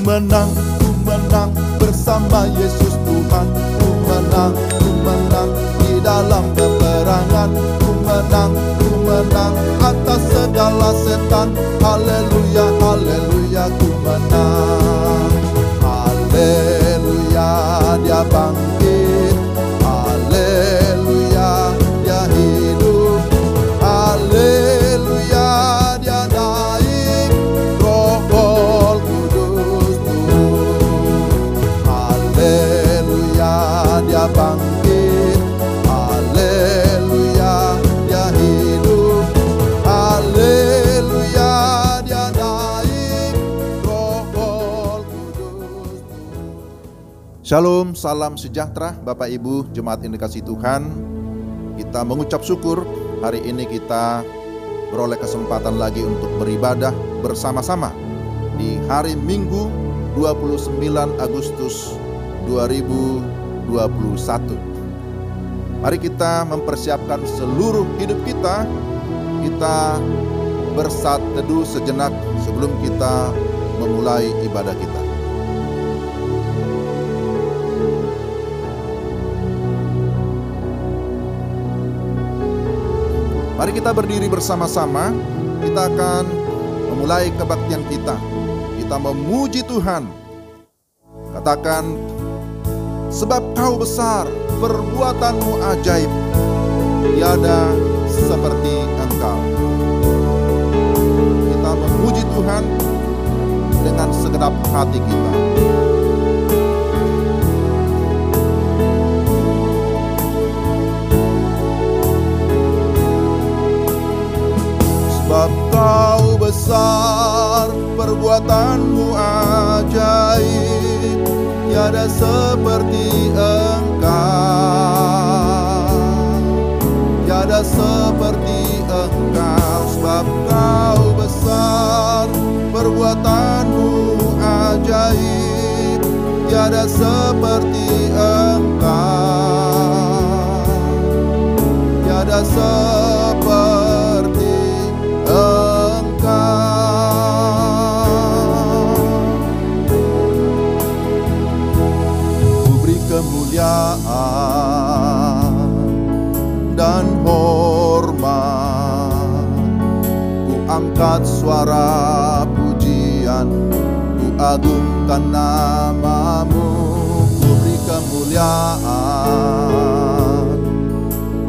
ku menang bersama Yesus Tuhan. Ku menang di dalam peperangan. Ku menang atas segala setan. Haleluya, haleluya, ku menang. Haleluya, dia bangkit. Haleluya, dia hidup. Haleluya, dia naik. Roh Kudus turun. Haleluya, dia bangkit. Haleluya, dia hidup. Haleluya, dia naik. Roh Kudus turun. Shalom, salam sejahtera Bapak Ibu jemaat yang dikasihi Tuhan. Kita mengucap syukur hari ini kita beroleh kesempatan lagi untuk beribadah bersama-sama di hari Minggu 29 Agustus 2021. Mari kita mempersiapkan seluruh hidup kita. Kita bersat teduh sejenak sebelum kita memulai ibadah kita. Mari kita berdiri bersama-sama. Kita akan memulai kebaktian kita. Kita memuji Tuhan. Katakan, sebab Kau besar, perbuatanmu ajaib, tiada seperti Engkau. Kita memuji Tuhan dengan segenap hati kita. Sebab Kau besar, perbuatanmu ajaib, tiada seperti Engkau. Tiada seperti Engkau. Sebab Kau besar, perbuatanmu ajaib, tiada seperti Engkau. Tiada seperti Engkau. Ku beri kemuliaan dan hormat, ku angkat suara pujian, ku agungkan namamu. Ku beri kemuliaan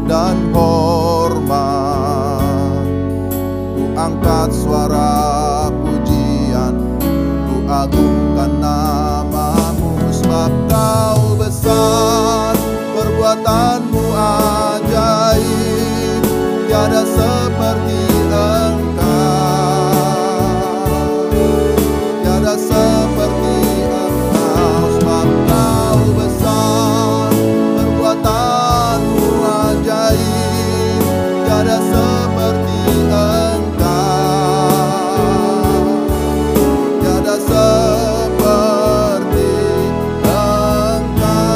dan hormat, angkat suara pujian, ku agungkan namamu. Sebab Kau besar, perbuatanmu ajaib, tiada seperti Engkau. Tiada seperti Engkau. Sebab Kau besar, perbuatanmu ajaib, tiada seperti Engkau. Tiada seperti Engkau.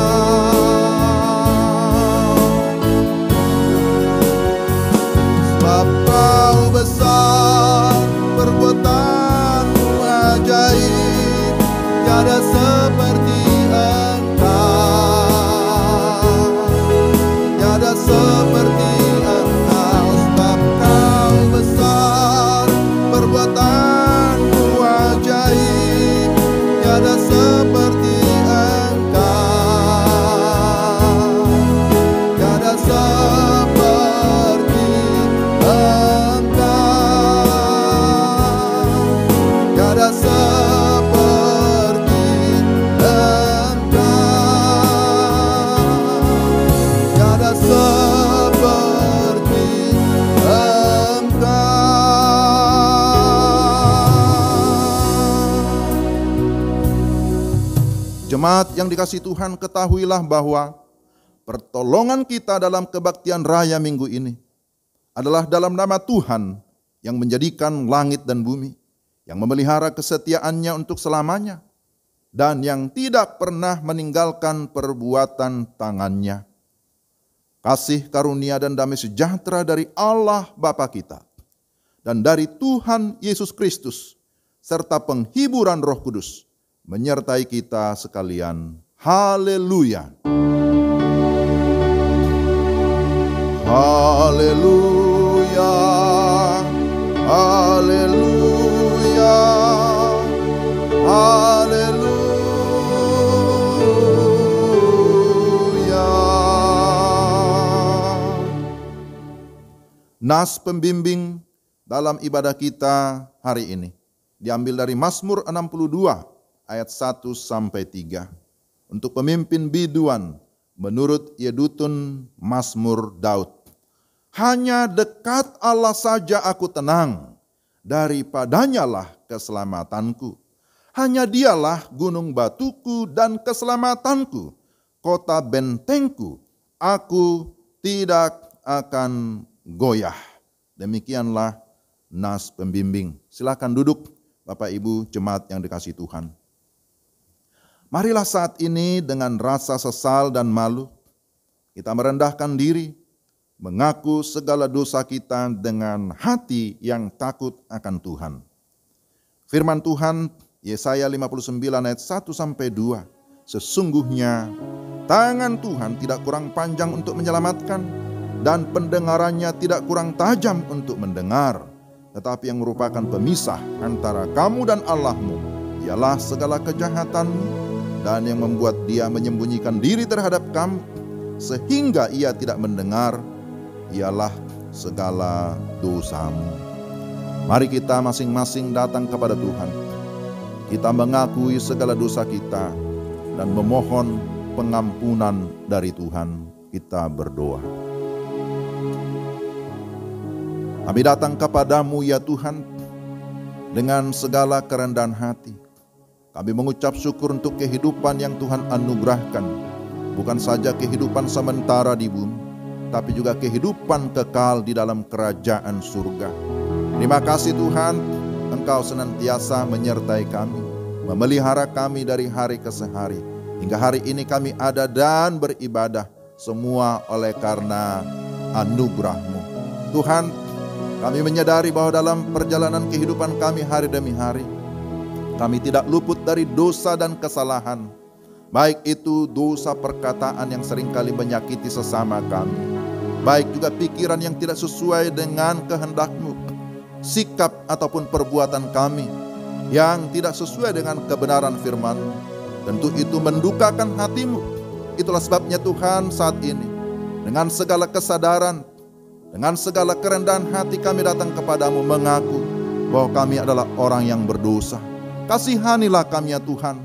Sebab Kau besar, perbuatanmu ajaib, tiada seperti Engkau. Tiada seperti Engkau. Sebab Kau besar, perbuatanmu ajaib, tiada seperti Engkau. Tiada seperti Engkau. Tiada seperti Engkau. Tiada seperti Engkau. Jemaat yang dikasihi Tuhan, ketahuilah bahwa pertolongan kita dalam kebaktian raya minggu ini adalah dalam nama Tuhan yang menjadikan langit dan bumi, yang memelihara kesetiaannya untuk selamanya, dan yang tidak pernah meninggalkan perbuatan tangannya. Kasih karunia dan damai sejahtera dari Allah Bapa kita dan dari Tuhan Yesus Kristus serta penghiburan Roh Kudus menyertai kita sekalian. Haleluya. Haleluya. Haleluya. Haleluya. Nas pembimbing dalam ibadah kita hari ini diambil dari Mazmur 62 ayat 1 sampai 3. Untuk pemimpin biduan menurut Yedutun Mazmur Daud. Hanya dekat Allah saja aku tenang, daripadanya lah keselamatanku. Hanya dialah gunung batuku dan keselamatanku, kota bentengku, aku tidak akan goyah. Demikianlah nas pembimbing. Silakan duduk Bapak Ibu jemaat yang dikasihi Tuhan. Marilah saat ini dengan rasa sesal dan malu, kita merendahkan diri, mengaku segala dosa kita dengan hati yang takut akan Tuhan. Firman Tuhan, Yesaya 59 ayat 1 sampai 2. Sesungguhnya tangan Tuhan tidak kurang panjang untuk menyelamatkan, dan pendengarannya tidak kurang tajam untuk mendengar. Tetapi yang merupakan pemisah antara kamu dan Allahmu ialah segala kejahatanmu, dan yang membuat dia menyembunyikan diri terhadap kamu sehingga ia tidak mendengar ialah segala dosamu. Mari kita masing-masing datang kepada Tuhan. Kita mengakui segala dosa kita dan memohon pengampunan dari Tuhan. Kita berdoa. Kami datang kepadamu ya Tuhan dengan segala kerendahan hati. Kami mengucap syukur untuk kehidupan yang Tuhan anugerahkan. Bukan saja kehidupan sementara di bumi, tapi juga kehidupan kekal di dalam kerajaan surga. Terima kasih Tuhan, Engkau senantiasa menyertai kami, memelihara kami dari hari ke hari. Hingga hari ini kami ada dan beribadah, semua oleh karena anugerah-Mu. Tuhan, kami menyadari bahwa dalam perjalanan kehidupan kami hari demi hari, kami tidak luput dari dosa dan kesalahan. Baik itu dosa perkataan yang seringkali menyakiti sesama kami, baik juga pikiran yang tidak sesuai dengan kehendak-Mu, sikap ataupun perbuatan kami yang tidak sesuai dengan kebenaran firman-Mu. Tentu itu mendukakan hati-Mu. Itulah sebabnya Tuhan saat ini dengan segala kesadaran, dengan segala kerendahan hati kami datang kepadamu mengaku bahwa kami adalah orang yang berdosa. Kasihanilah kami ya Tuhan,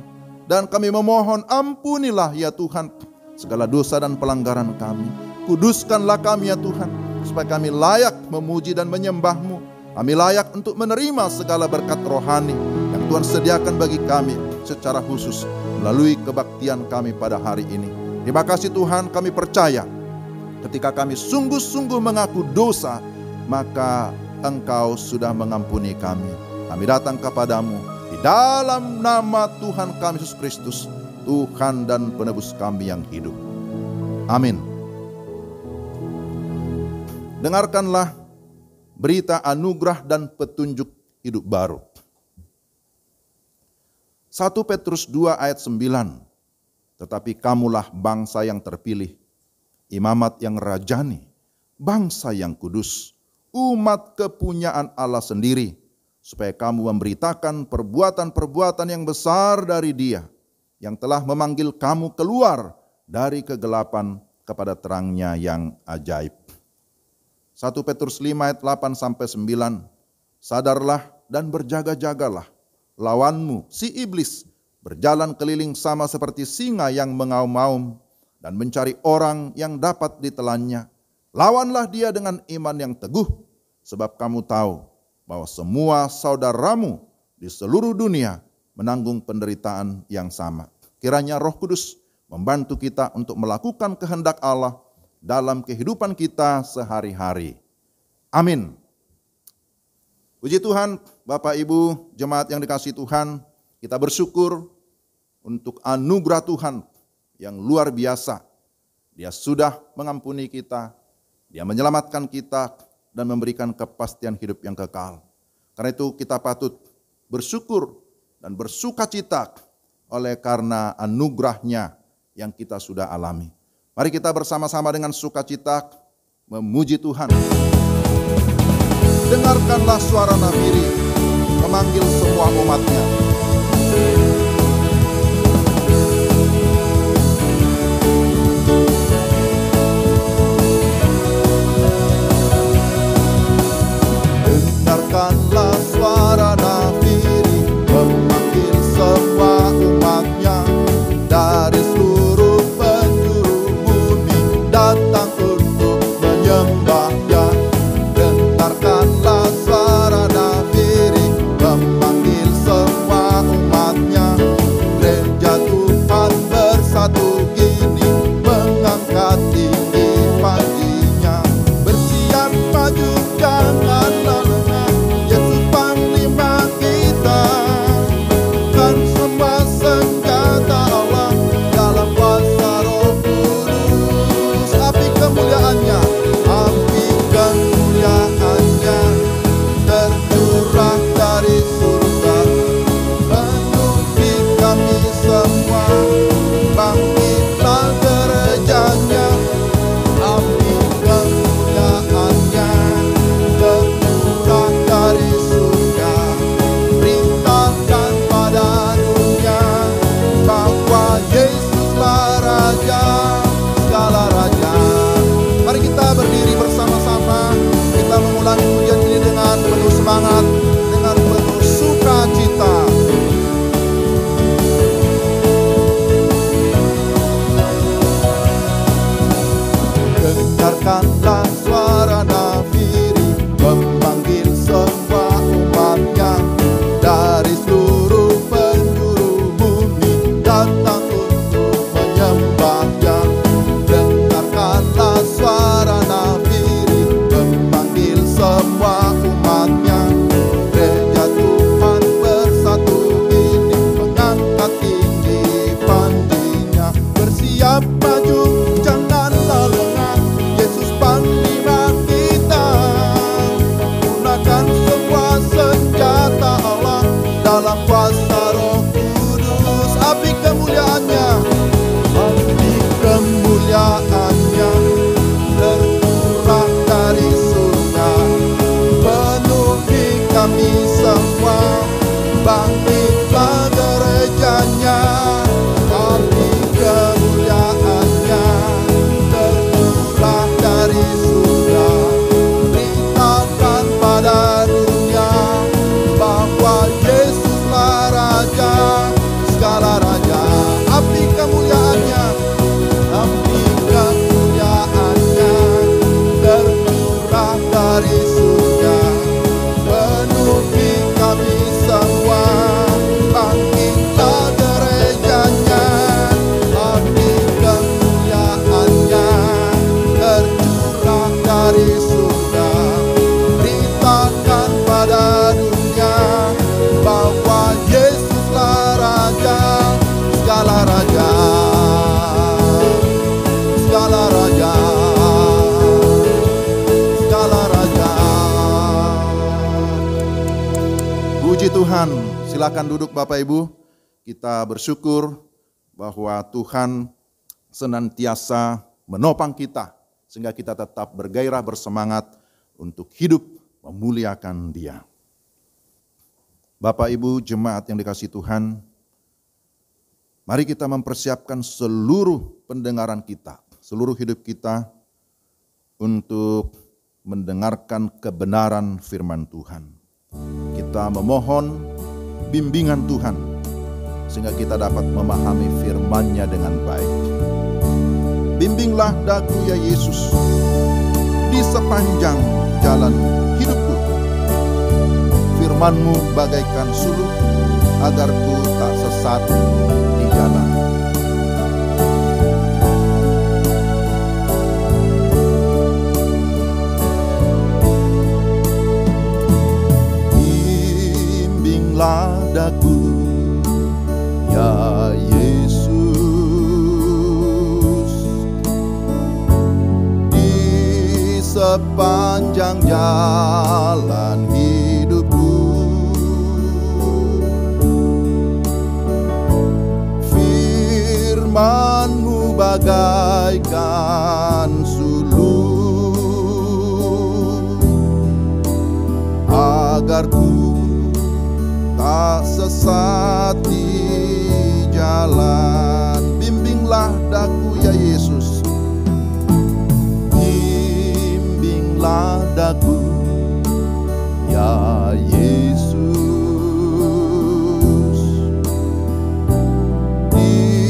dan kami memohon ampunilah ya Tuhan segala dosa dan pelanggaran kami. Kuduskanlah kami ya Tuhan, supaya kami layak memuji dan menyembah-Mu. Kami layak untuk menerima segala berkat rohani yang Tuhan sediakan bagi kami secara khusus melalui kebaktian kami pada hari ini. Terima kasih Tuhan, kami percaya ketika kami sungguh-sungguh mengaku dosa, maka Engkau sudah mengampuni kami. Kami datang kepadamu di dalam nama Tuhan kami Yesus Kristus, Tuhan dan penebus kami yang hidup. Amin. Dengarkanlah berita anugerah dan petunjuk hidup baru. 1 Petrus 2 ayat 9. Tetapi kamulah bangsa yang terpilih, imamat yang rajani, bangsa yang kudus, umat kepunyaan Allah sendiri, supaya kamu memberitakan perbuatan-perbuatan yang besar dari Dia, yang telah memanggil kamu keluar dari kegelapan kepada terangnya yang ajaib. 1 Petrus 5 ayat 8 sampai 9. Sadarlah dan berjaga-jagalah. Lawanmu, si iblis, berjalan keliling sama seperti singa yang mengaum-ngaum dan mencari orang yang dapat ditelannya. Lawanlah dia dengan iman yang teguh, sebab kamu tahu bahwa semua saudaramu di seluruh dunia menanggung penderitaan yang sama. Kiranya Roh Kudus membantu kita untuk melakukan kehendak Allah dalam kehidupan kita sehari-hari. Amin. Puji Tuhan, Bapak Ibu, jemaat yang dikasihi Tuhan, kita bersyukur untuk anugerah Tuhan yang luar biasa. Dia sudah mengampuni kita, Dia menyelamatkan kita, dan memberikan kepastian hidup yang kekal. Karena itu kita patut bersyukur dan bersukacita oleh karena anugerah-Nya yang kita sudah alami. Mari kita bersama-sama dengan sukacita memuji Tuhan. Dengarkanlah suara nafiri memanggil semua umat-Nya. Dengarkanlah suara nafiri memanggil semua umat-Nya dari seluruh penjuru bumi datang untuk menyembah-Nya. Dengarkanlah suara nafiri memanggil semua umat-Nya. Gereja Tuhan bersatu gini mengangkat tinggi panjinya. Bersiap maju jangan lengah, Yesus Panglima kita. Kan semua senjata Allah dalam kuasa Roh Kudus. Api kemuliaan-Nya, api kemuliaan-Nya tercurah dari surga, menuhi kami semua. Bangkitlah gerejanya, api kemuliaan-Nya tercurah dari surga. Beritakan pada dunia bahwa Yesuslah Raja, segala Raja. Mari kita berdiri bersama-sama. Kita mengulangi pujian ini dengan penuh semangat, dengan penuh sukacita. Dengarkanlah suara nafiri memanggil semua umat-Nya dari seluruh penjuru bumi datang untuk menyembah-Nya. Dengarkanlah suara nafiri memanggil semua umat-Nya. Gereja Tuhan bersatu ini mengangkat tinggi panjinya. Bersiap maju janganlah lengah, Yesus Panglima kita. Gunakan semua senjata Allah dalam kuasa Roh Kudus. Api kemuliaan-Nya, api kemuliaan-Nya tercurah dari surga, penuhi kami semua. Bangkitlah gerejanya, api kemuliaan-Nya tercurah dari surga. Beritakan pada dunia bahwa Yesuslah Raja, segala Raja. Api kemuliaan-Nya, api kemuliaan-Nya tercurah dari surga, penuhi kami semua. Bangkitlah gerejanya, api kemuliaan-Nya tercurah dari surga. Beritakan pada dunia bahwa Yesuslah Raja, segala Raja, segala Raja, segala Raja. Puji Tuhan. Silakan duduk Bapak Ibu. Kita bersyukur bahwa Tuhan senantiasa menopang kita sehingga kita tetap bergairah bersemangat untuk hidup memuliakan Dia. Bapak Ibu jemaat yang dikasihi Tuhan, mari kita mempersiapkan seluruh pendengaran kita, seluruh hidup kita untuk mendengarkan kebenaran firman Tuhan. Kita memohon bimbingan Tuhan sehingga kita dapat memahami firman-Nya dengan baik. Bimbinglah daku ya Yesus di sepanjang jalan hidupku. Firman-Mu bagaikan suluk agar ku tak sesat di jalan. Bimbinglah daku ya Yesus di sepanjang jalan hidupku. firman-Mu bagaikan suluh, agar ku tak sesat di jalan. Bimbinglah daku ya Yesus, bimbinglah daku ya Yesus, di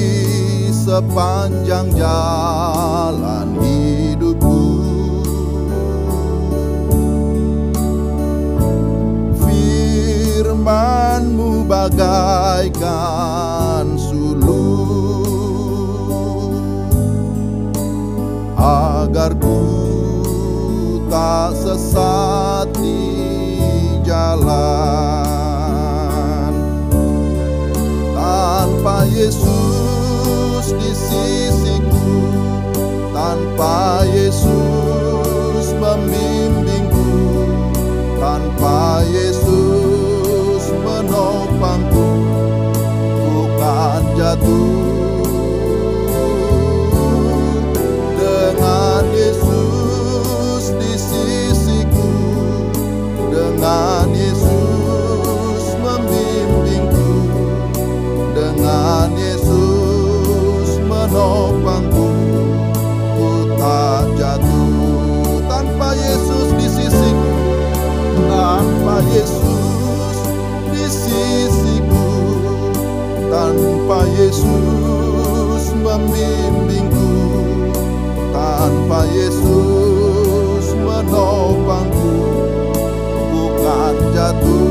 sepanjang jalan hidupku. Firman-Mu bagaikan suluh, agar ku tak sesat di jalan. Tanpa Yesus di sisiku, tanpa Yesus membimbingku, tanpa Yesus menopangku, ku kan jatuh. Dengan Yesus di sisiku, dengan Yesus membimbingku, dengan Yesus menopangku, ku tak jatuh. Tanpa Yesus di sisiku, tanpa Yesus di sisiku, tanpa Yesus membimbingku, tanpa Yesus menopangku, bukan jatuh.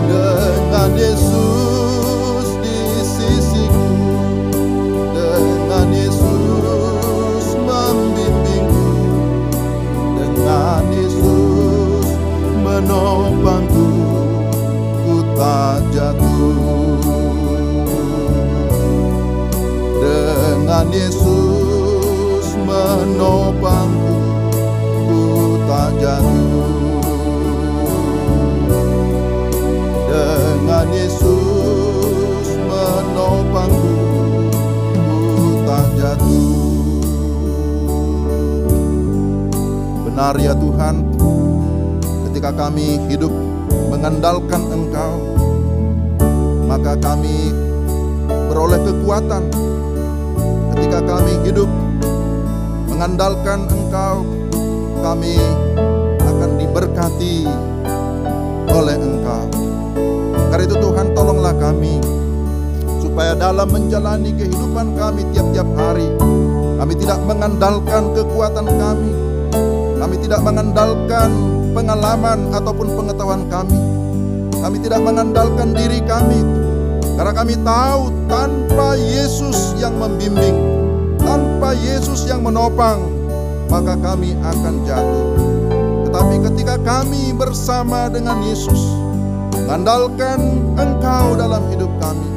Dengan Yesus di sisiku, dengan Yesus membimbingku, dengan Yesus menopangku, ku tak jatuh. Dengan Yesus menopangku, ku tak jatuh. Dengan Yesus menopangku, ku tak jatuh. Benar ya Tuhan, ketika kami hidup mengandalkan Engkau, maka kami beroleh kekuatan. Ketika kami hidup mengandalkan Engkau, kami akan diberkati oleh Engkau. Karena itu Tuhan, tolonglah kami supaya dalam menjalani kehidupan kami tiap-tiap hari, kami tidak mengandalkan kekuatan kami, kami tidak mengandalkan pengalaman ataupun pengetahuan kami, kami tidak mengandalkan diri kami, karena kami tahu tanpa Yesus yang membimbing, tanpa Yesus yang menopang, maka kami akan jatuh. Tetapi ketika kami bersama dengan Yesus, mengandalkan Engkau dalam hidup kami,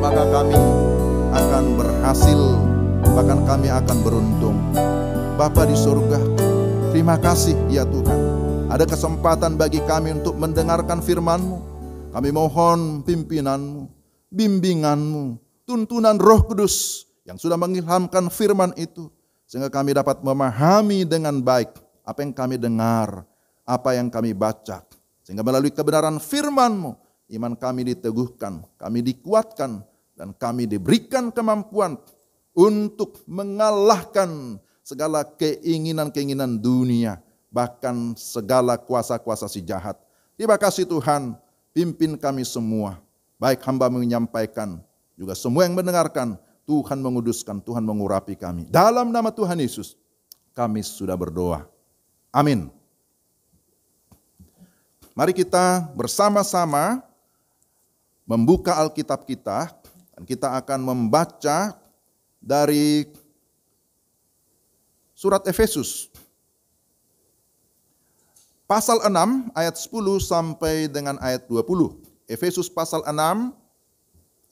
maka kami akan berhasil, bahkan kami akan beruntung. Bapa di surga, terima kasih ya Tuhan, ada kesempatan bagi kami untuk mendengarkan firman-Mu. Kami mohon pimpinan-Mu, bimbingan-Mu, tuntunan Roh Kudus yang sudah mengilhamkan firman itu, sehingga kami dapat memahami dengan baik apa yang kami dengar, apa yang kami baca. Sehingga melalui kebenaran firman-Mu, iman kami diteguhkan, kami dikuatkan, dan kami diberikan kemampuan untuk mengalahkan segala keinginan-keinginan dunia, bahkan segala kuasa-kuasa si jahat. Terima kasih Tuhan, pimpin kami semua, baik hamba menyampaikan, juga semua yang mendengarkan. Tuhan menguduskan, Tuhan mengurapi kami. Dalam nama Tuhan Yesus, kami sudah berdoa. Amin. Mari kita bersama-sama membuka Alkitab kita, dan kita akan membaca dari surat Efesus. Pasal 6 ayat 10 sampai dengan ayat 20. Efesus pasal 6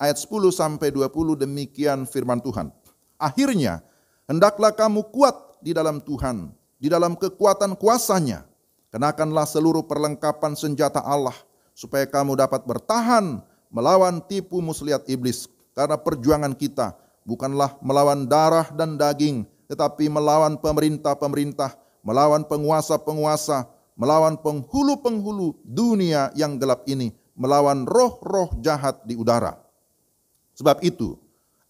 ayat 10 sampai 20, demikian firman Tuhan. Akhirnya, hendaklah kamu kuat di dalam Tuhan, di dalam kekuatan kuasa-Nya. Kenakanlah seluruh perlengkapan senjata Allah, supaya kamu dapat bertahan melawan tipu muslihat iblis. Karena perjuangan kita bukanlah melawan darah dan daging, tetapi melawan pemerintah-pemerintah, melawan penguasa-penguasa, melawan penghulu-penghulu dunia yang gelap ini, melawan roh-roh jahat di udara. Sebab itu,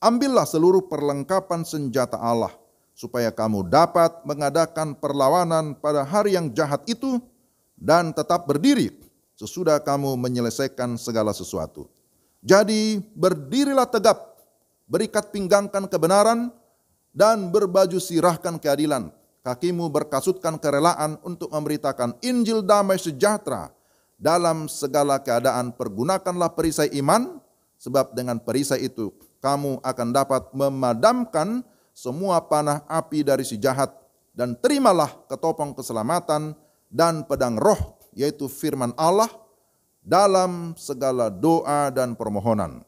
ambillah seluruh perlengkapan senjata Allah, supaya kamu dapat mengadakan perlawanan pada hari yang jahat itu, dan tetap berdiri sesudah kamu menyelesaikan segala sesuatu. Jadi berdirilah tegap, berikat pinggangkan kebenaran, dan berbaju sirahkan keadilan. Kakimu berkasutkan kerelaan untuk memberitakan Injil damai sejahtera. Dalam segala keadaan pergunakanlah perisai iman, sebab dengan perisai itu kamu akan dapat memadamkan semua panah api dari si jahat. Dan terimalah ketopong keselamatan dan pedang roh, yaitu firman Allah, dalam segala doa dan permohonan.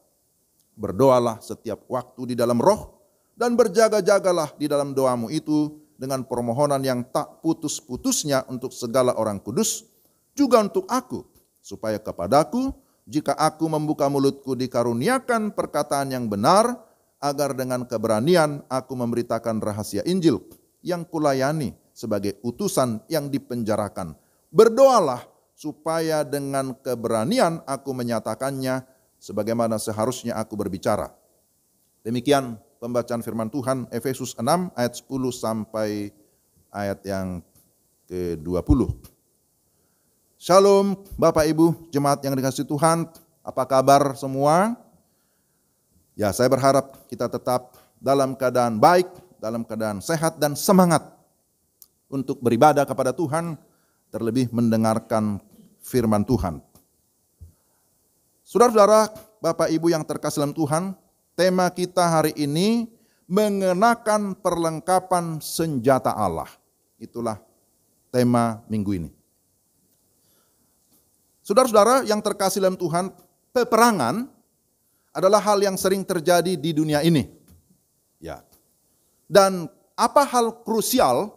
Berdoalah setiap waktu di dalam roh, dan berjaga-jagalah di dalam doamu itu dengan permohonan yang tak putus-putusnya untuk segala orang kudus, juga untuk aku, supaya kepadaku, jika aku membuka mulutku, dikaruniakan perkataan yang benar, agar dengan keberanian aku memberitakan rahasia Injil yang kulayani sebagai utusan yang dipenjarakan. Berdoalah supaya dengan keberanian aku menyatakannya sebagaimana seharusnya aku berbicara. Demikian pembacaan firman Tuhan, Efesus 6 ayat 10 sampai ayat yang ke-20. Shalom Bapak Ibu jemaat yang dikasihi Tuhan, apa kabar semua? Ya, saya berharap kita tetap dalam keadaan baik, dalam keadaan sehat dan semangat untuk beribadah kepada Tuhan, terlebih mendengarkan firman Tuhan. Saudara-saudara, Bapak Ibu yang terkasih dalam Tuhan, tema kita hari ini mengenakan perlengkapan senjata Allah. Itulah tema minggu ini. Saudara-saudara yang terkasih dalam Tuhan, peperangan adalah hal yang sering terjadi di dunia ini. Ya. Dan apa hal krusial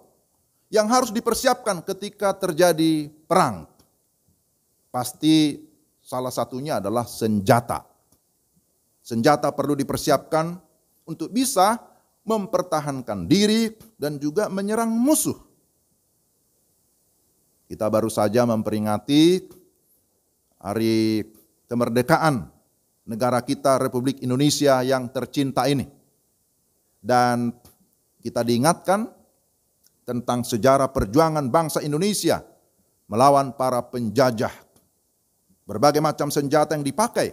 yang harus dipersiapkan ketika terjadi perang? Pasti salah satunya adalah senjata. Senjata perlu dipersiapkan untuk bisa mempertahankan diri dan juga menyerang musuh. Kita baru saja memperingati hari kemerdekaan negara kita, Republik Indonesia yang tercinta ini. Dan kita diingatkan tentang sejarah perjuangan bangsa Indonesia melawan para penjajah. Berbagai macam senjata yang dipakai,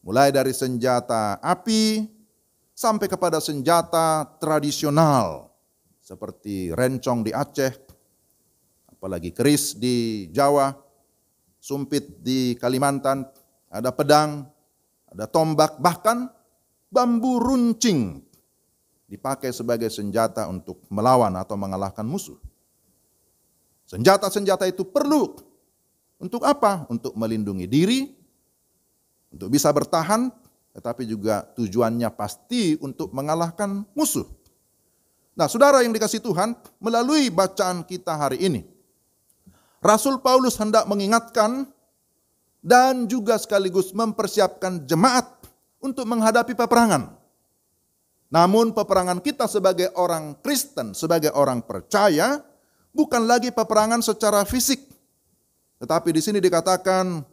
mulai dari senjata api sampai kepada senjata tradisional seperti rencong di Aceh, apalagi keris di Jawa, sumpit di Kalimantan, ada pedang, ada tombak, bahkan bambu runcing dipakai sebagai senjata untuk melawan atau mengalahkan musuh. Senjata-senjata itu perlu untuk apa? Untuk melindungi diri, untuk bisa bertahan, tetapi juga tujuannya pasti untuk mengalahkan musuh. Nah, saudara yang dikasihi Tuhan, melalui bacaan kita hari ini, Rasul Paulus hendak mengingatkan dan juga sekaligus mempersiapkan jemaat untuk menghadapi peperangan. Namun peperangan kita sebagai orang Kristen, sebagai orang percaya, bukan lagi peperangan secara fisik. Tetapi di sini dikatakan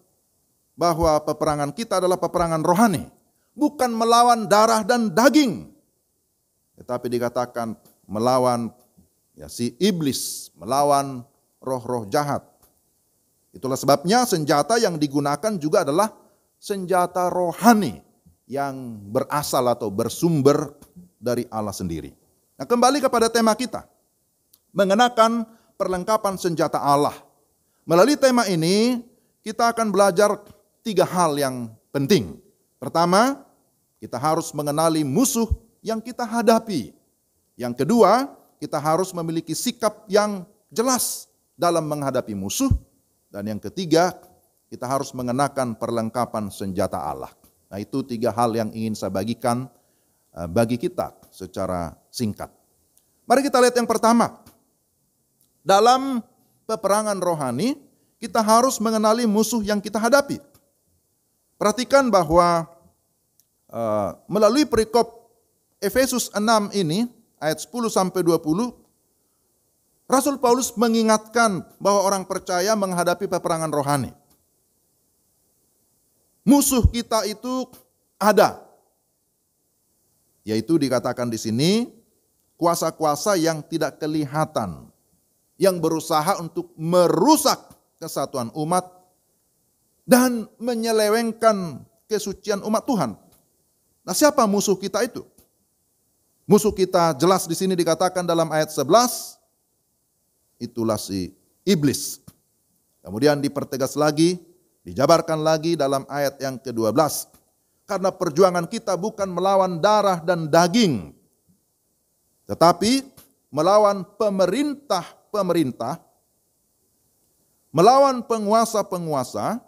bahwa peperangan kita adalah peperangan rohani, bukan melawan darah dan daging. Tetapi dikatakan melawan si iblis, melawan roh-roh jahat. Itulah sebabnya senjata yang digunakan juga adalah senjata rohani yang berasal atau bersumber dari Allah sendiri. Nah, kembali kepada tema kita, mengenakan perlengkapan senjata Allah. Melalui tema ini, kita akan belajar 3 hal yang penting. Pertama, kita harus mengenali musuh yang kita hadapi. Yang kedua, kita harus memiliki sikap yang jelas dalam menghadapi musuh. Dan yang ketiga, kita harus mengenakan perlengkapan senjata Allah. Nah, itu 3 hal yang ingin saya bagikan bagi kita secara singkat. Mari kita lihat yang pertama. Dalam peperangan rohani, kita harus mengenali musuh yang kita hadapi. Perhatikan bahwa melalui perikop Efesus 6 ini, ayat 10 sampai 20, Rasul Paulus mengingatkan bahwa orang percaya menghadapi peperangan rohani. Musuh kita itu ada, yaitu dikatakan di sini kuasa-kuasa yang tidak kelihatan, yang berusaha untuk merusak kesatuan umat dan menyelewengkan kesucian umat Tuhan. Nah, siapa musuh kita itu? Musuh kita jelas di sini dikatakan dalam ayat 11, itulah si iblis. Kemudian dipertegas lagi, dijabarkan lagi dalam ayat yang ke-12. Karena perjuangan kita bukan melawan darah dan daging, tetapi melawan pemerintah-pemerintah, melawan penguasa-penguasa,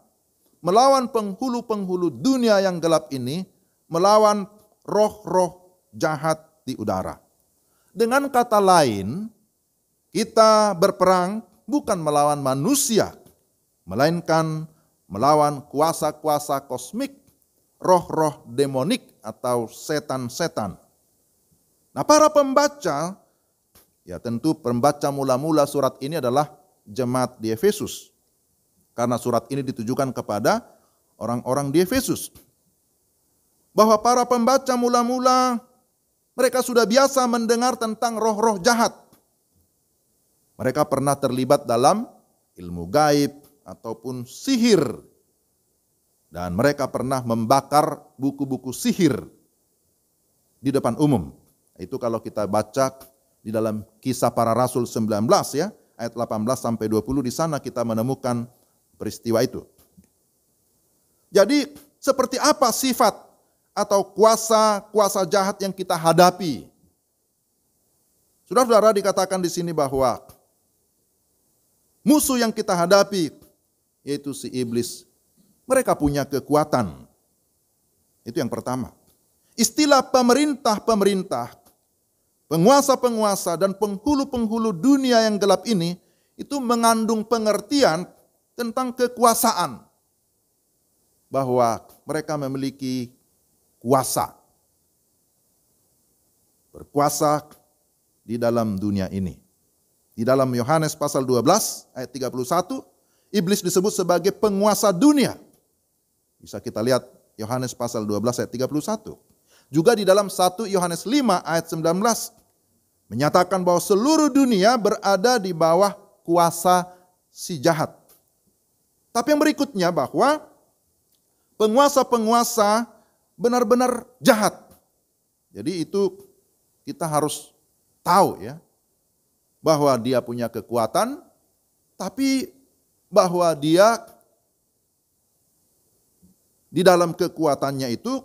melawan penghulu-penghulu dunia yang gelap ini, melawan roh-roh jahat di udara. Dengan kata lain, kita berperang bukan melawan manusia, melainkan melawan kuasa-kuasa kosmik, roh-roh demonik atau setan-setan. Nah, para pembaca, ya tentu pembaca mula-mula surat ini adalah jemaat di Efesus. Karena surat ini ditujukan kepada orang-orang di Efesus. Bahwa para pembaca mula-mula mereka sudah biasa mendengar tentang roh-roh jahat. Mereka pernah terlibat dalam ilmu gaib ataupun sihir. Dan mereka pernah membakar buku-buku sihir di depan umum. Itu kalau kita baca di dalam Kisah Para Rasul 19 ya, ayat 18 sampai 20, di sana kita menemukan peristiwa itu. Jadi seperti apa sifat atau kuasa-kuasa jahat yang kita hadapi? Saudara-saudara, dikatakan di sini bahwa musuh yang kita hadapi, yaitu si iblis, mereka punya kekuatan. Itu yang pertama. Istilah pemerintah-pemerintah, penguasa-penguasa, dan penghulu-penghulu dunia yang gelap ini, itu mengandung pengertian tentang kekuasaan. Bahwa mereka memiliki kuasa. Berkuasa di dalam dunia ini. Di dalam Yohanes pasal 12 ayat 31, iblis disebut sebagai penguasa dunia. Bisa kita lihat Yohanes pasal 12 ayat 31. Juga di dalam 1 Yohanes 5 ayat 19 menyatakan bahwa seluruh dunia berada di bawah kuasa si jahat. Tapi yang berikutnya bahwa penguasa-penguasa benar-benar jahat. Jadi itu kita harus tahu ya, bahwa dia punya kekuatan, tapi bahwa dia di dalam kekuatannya itu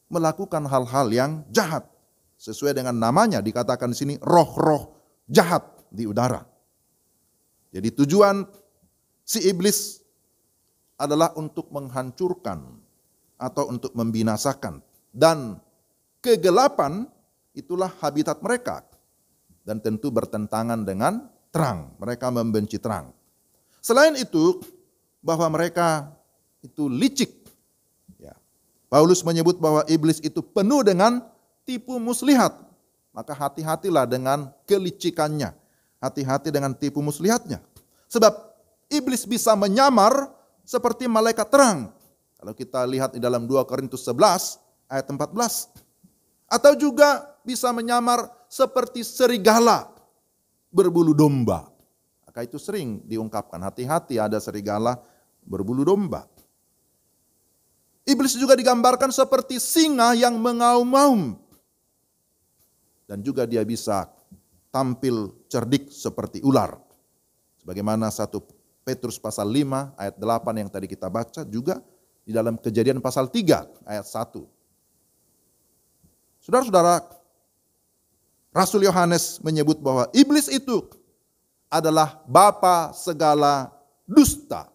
melakukan hal-hal yang jahat. Sesuai dengan namanya dikatakan di sini roh-roh jahat di udara. Jadi tujuan si iblis adalah untuk menghancurkan atau untuk membinasakan. Dan kegelapan itulah habitat mereka. Dan tentu bertentangan dengan terang. Mereka membenci terang. Selain itu, bahwa mereka itu licik. Ya. Paulus menyebut bahwa iblis itu penuh dengan tipu muslihat. Maka hati-hatilah dengan kelicikannya. Hati-hati dengan tipu muslihatnya. Sebab iblis bisa menyamar seperti malaikat terang. Kalau kita lihat di dalam 2 Korintus 11 ayat 14. Atau juga bisa menyamar seperti serigala berbulu domba. Maka itu sering diungkapkan, hati-hati ada serigala berbulu domba. Iblis juga digambarkan seperti singa yang mengaum-ngaum. Dan juga dia bisa tampil cerdik seperti ular. Sebagaimana 1 Petrus pasal 5 ayat 8 yang tadi kita baca, juga di dalam Kejadian pasal 3 ayat 1. Saudara-saudara, Rasul Yohanes menyebut bahwa iblis itu adalah bapa segala dusta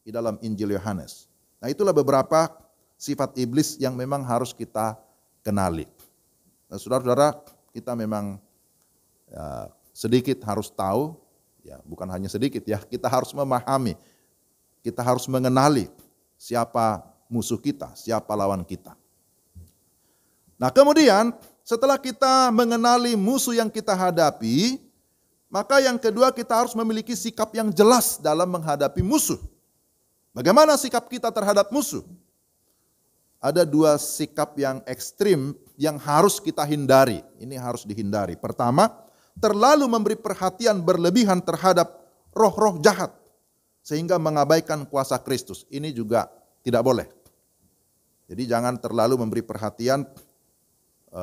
di dalam Injil Yohanes. Nah, itulah beberapa sifat iblis yang memang harus kita kenali. Nah, saudara-saudara, kita memang sedikit harus tahu, ya bukan hanya sedikit ya, kita harus memahami, kita harus mengenali siapa musuh kita, siapa lawan kita. Nah kemudian setelah kita mengenali musuh yang kita hadapi, maka yang kedua kita harus memiliki sikap yang jelas dalam menghadapi musuh. Bagaimana sikap kita terhadap musuh? Ada dua sikap yang ekstrim yang harus kita hindari. Ini harus dihindari. Pertama, terlalu memberi perhatian berlebihan terhadap roh-roh jahat sehingga mengabaikan kuasa Kristus. Ini juga tidak boleh. Jadi jangan terlalu memberi perhatian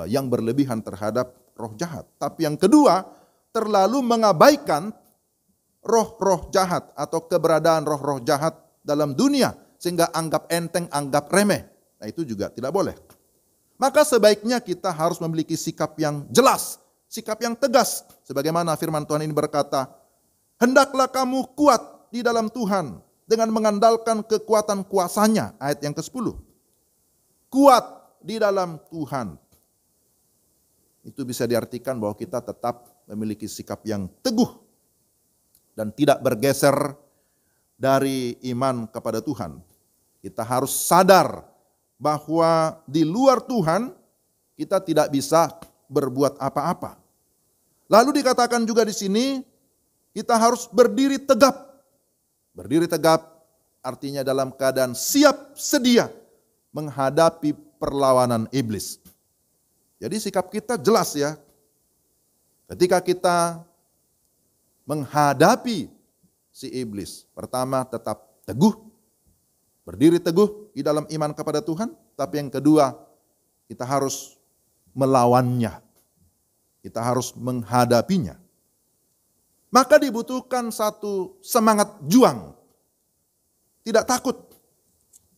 yang berlebihan terhadap roh jahat. Tapi yang kedua, terlalu mengabaikan roh-roh jahat atau keberadaan roh-roh jahat dalam dunia sehingga anggap enteng, anggap remeh. Nah itu juga tidak boleh. Maka sebaiknya kita harus memiliki sikap yang jelas, sikap yang tegas. Sebagaimana firman Tuhan ini berkata, hendaklah kamu kuat di dalam Tuhan dengan mengandalkan kekuatan kuasanya. Ayat yang ke-10. Kuat di dalam Tuhan. Itu bisa diartikan bahwa kita tetap memiliki sikap yang teguh dan tidak bergeser dari iman kepada Tuhan. Kita harus sadar bahwa di luar Tuhan kita tidak bisa berbuat apa-apa. Lalu dikatakan juga di sini kita harus berdiri tegap. Berdiri tegap artinya dalam keadaan siap sedia menghadapi perlawanan iblis. Jadi sikap kita jelas ya. Ketika kita menghadapi si iblis, pertama tetap teguh, berdiri teguh di dalam iman kepada Tuhan. Tapi yang kedua, kita harus melawannya. Kita harus menghadapinya. Maka dibutuhkan satu semangat juang. Tidak takut.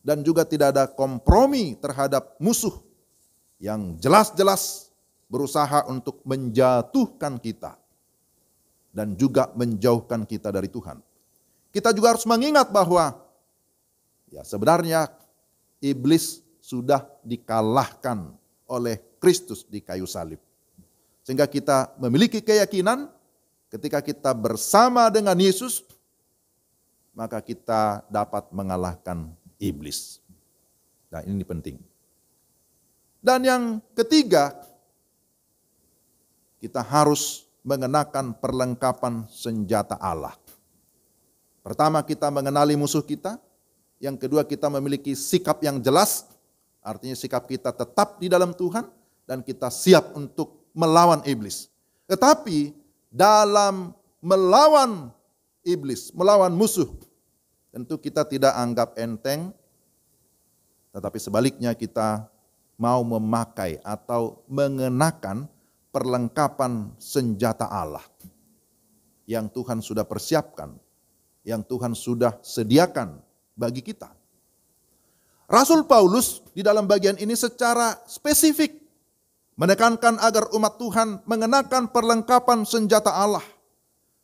Dan juga tidak ada kompromi terhadap musuh yang jelas-jelas berusaha untuk menjatuhkan kita dan juga menjauhkan kita dari Tuhan. Kita juga harus mengingat bahwa ya sebenarnya iblis sudah dikalahkan oleh Kristus di kayu salib. Sehingga kita memiliki keyakinan ketika kita bersama dengan Yesus, maka kita dapat mengalahkan iblis. Nah ini penting. Dan yang ketiga, kita harus mengenakan perlengkapan senjata Allah. Pertama kita mengenali musuh kita. Yang kedua kita memiliki sikap yang jelas. Artinya sikap kita tetap di dalam Tuhan. Dan kita siap untuk melawan iblis. Tetapi dalam melawan iblis, melawan musuh, tentu kita tidak anggap enteng. Tetapi sebaliknya kita mau memakai atau mengenakan perlengkapan senjata Allah yang Tuhan sudah persiapkan, yang Tuhan sudah sediakan bagi kita. Rasul Paulus di dalam bagian ini secara spesifik menekankan agar umat Tuhan mengenakan perlengkapan senjata Allah.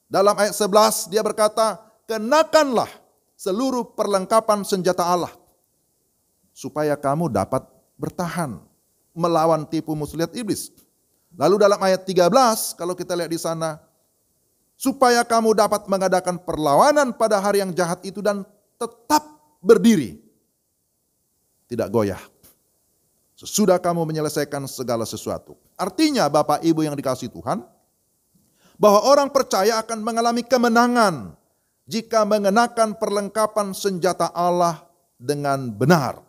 Dalam ayat 11 dia berkata, kenakanlah seluruh perlengkapan senjata Allah supaya kamu dapat bertahan melawan tipu muslihat iblis. Lalu dalam ayat 13 kalau kita lihat di sana, supaya kamu dapat mengadakan perlawanan pada hari yang jahat itu dan tetap berdiri, tidak goyah sesudah kamu menyelesaikan segala sesuatu. Artinya Bapak Ibu yang dikasihi Tuhan, bahwa orang percaya akan mengalami kemenangan jika mengenakan perlengkapan senjata Allah dengan benar.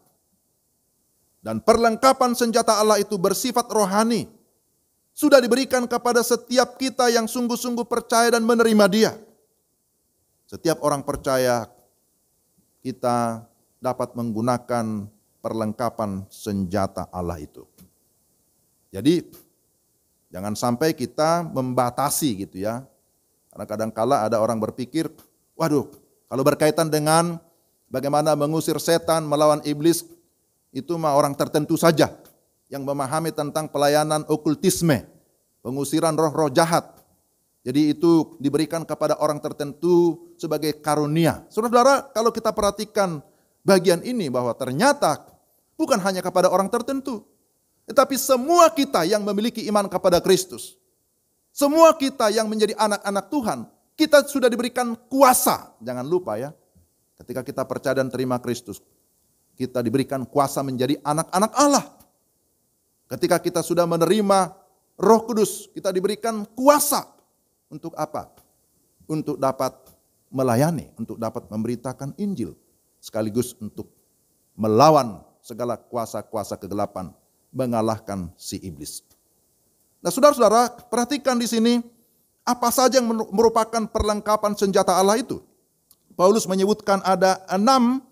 Dan perlengkapan senjata Allah itu bersifat rohani. Sudah diberikan kepada setiap kita yang sungguh-sungguh percaya dan menerima Dia. Setiap orang percaya kita dapat menggunakan perlengkapan senjata Allah itu. Jadi jangan sampai kita membatasi gitu ya. Karena kadang-kala ada orang berpikir, waduh kalau berkaitan dengan bagaimana mengusir setan, melawan iblis, itu mah orang tertentu saja yang memahami tentang pelayanan okultisme, pengusiran roh-roh jahat. Jadi itu diberikan kepada orang tertentu sebagai karunia. Saudara-saudara, kalau kita perhatikan bagian ini bahwa ternyata bukan hanya kepada orang tertentu, tetapi semua kita yang memiliki iman kepada Kristus, semua kita yang menjadi anak-anak Tuhan, kita sudah diberikan kuasa. Jangan lupa ya, ketika kita percaya dan terima Kristus, kita diberikan kuasa menjadi anak-anak Allah. Ketika kita sudah menerima Roh Kudus, kita diberikan kuasa untuk apa? Untuk dapat melayani, untuk dapat memberitakan Injil, sekaligus untuk melawan segala kuasa-kuasa kegelapan, mengalahkan si iblis. Nah, saudara-saudara, perhatikan di sini apa saja yang merupakan perlengkapan senjata Allah itu. Paulus menyebutkan ada 6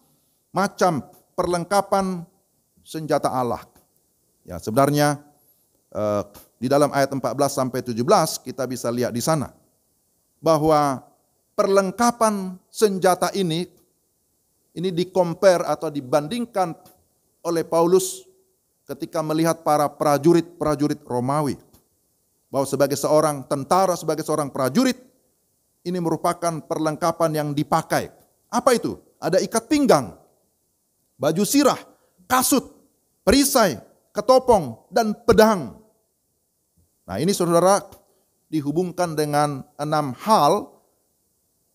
macam perlengkapan senjata Allah. Ya, sebenarnya di dalam ayat 14 sampai 17 kita bisa lihat di sana bahwa perlengkapan senjata ini di-compare atau dibandingkan oleh Paulus ketika melihat para prajurit-prajurit Romawi. Bahwa sebagai seorang tentara, sebagai seorang prajurit, ini merupakan perlengkapan yang dipakai. Apa itu? Ada ikat pinggang, baju sirah, kasut, perisai, ketopong, dan pedang. Nah, ini saudara dihubungkan dengan 6 hal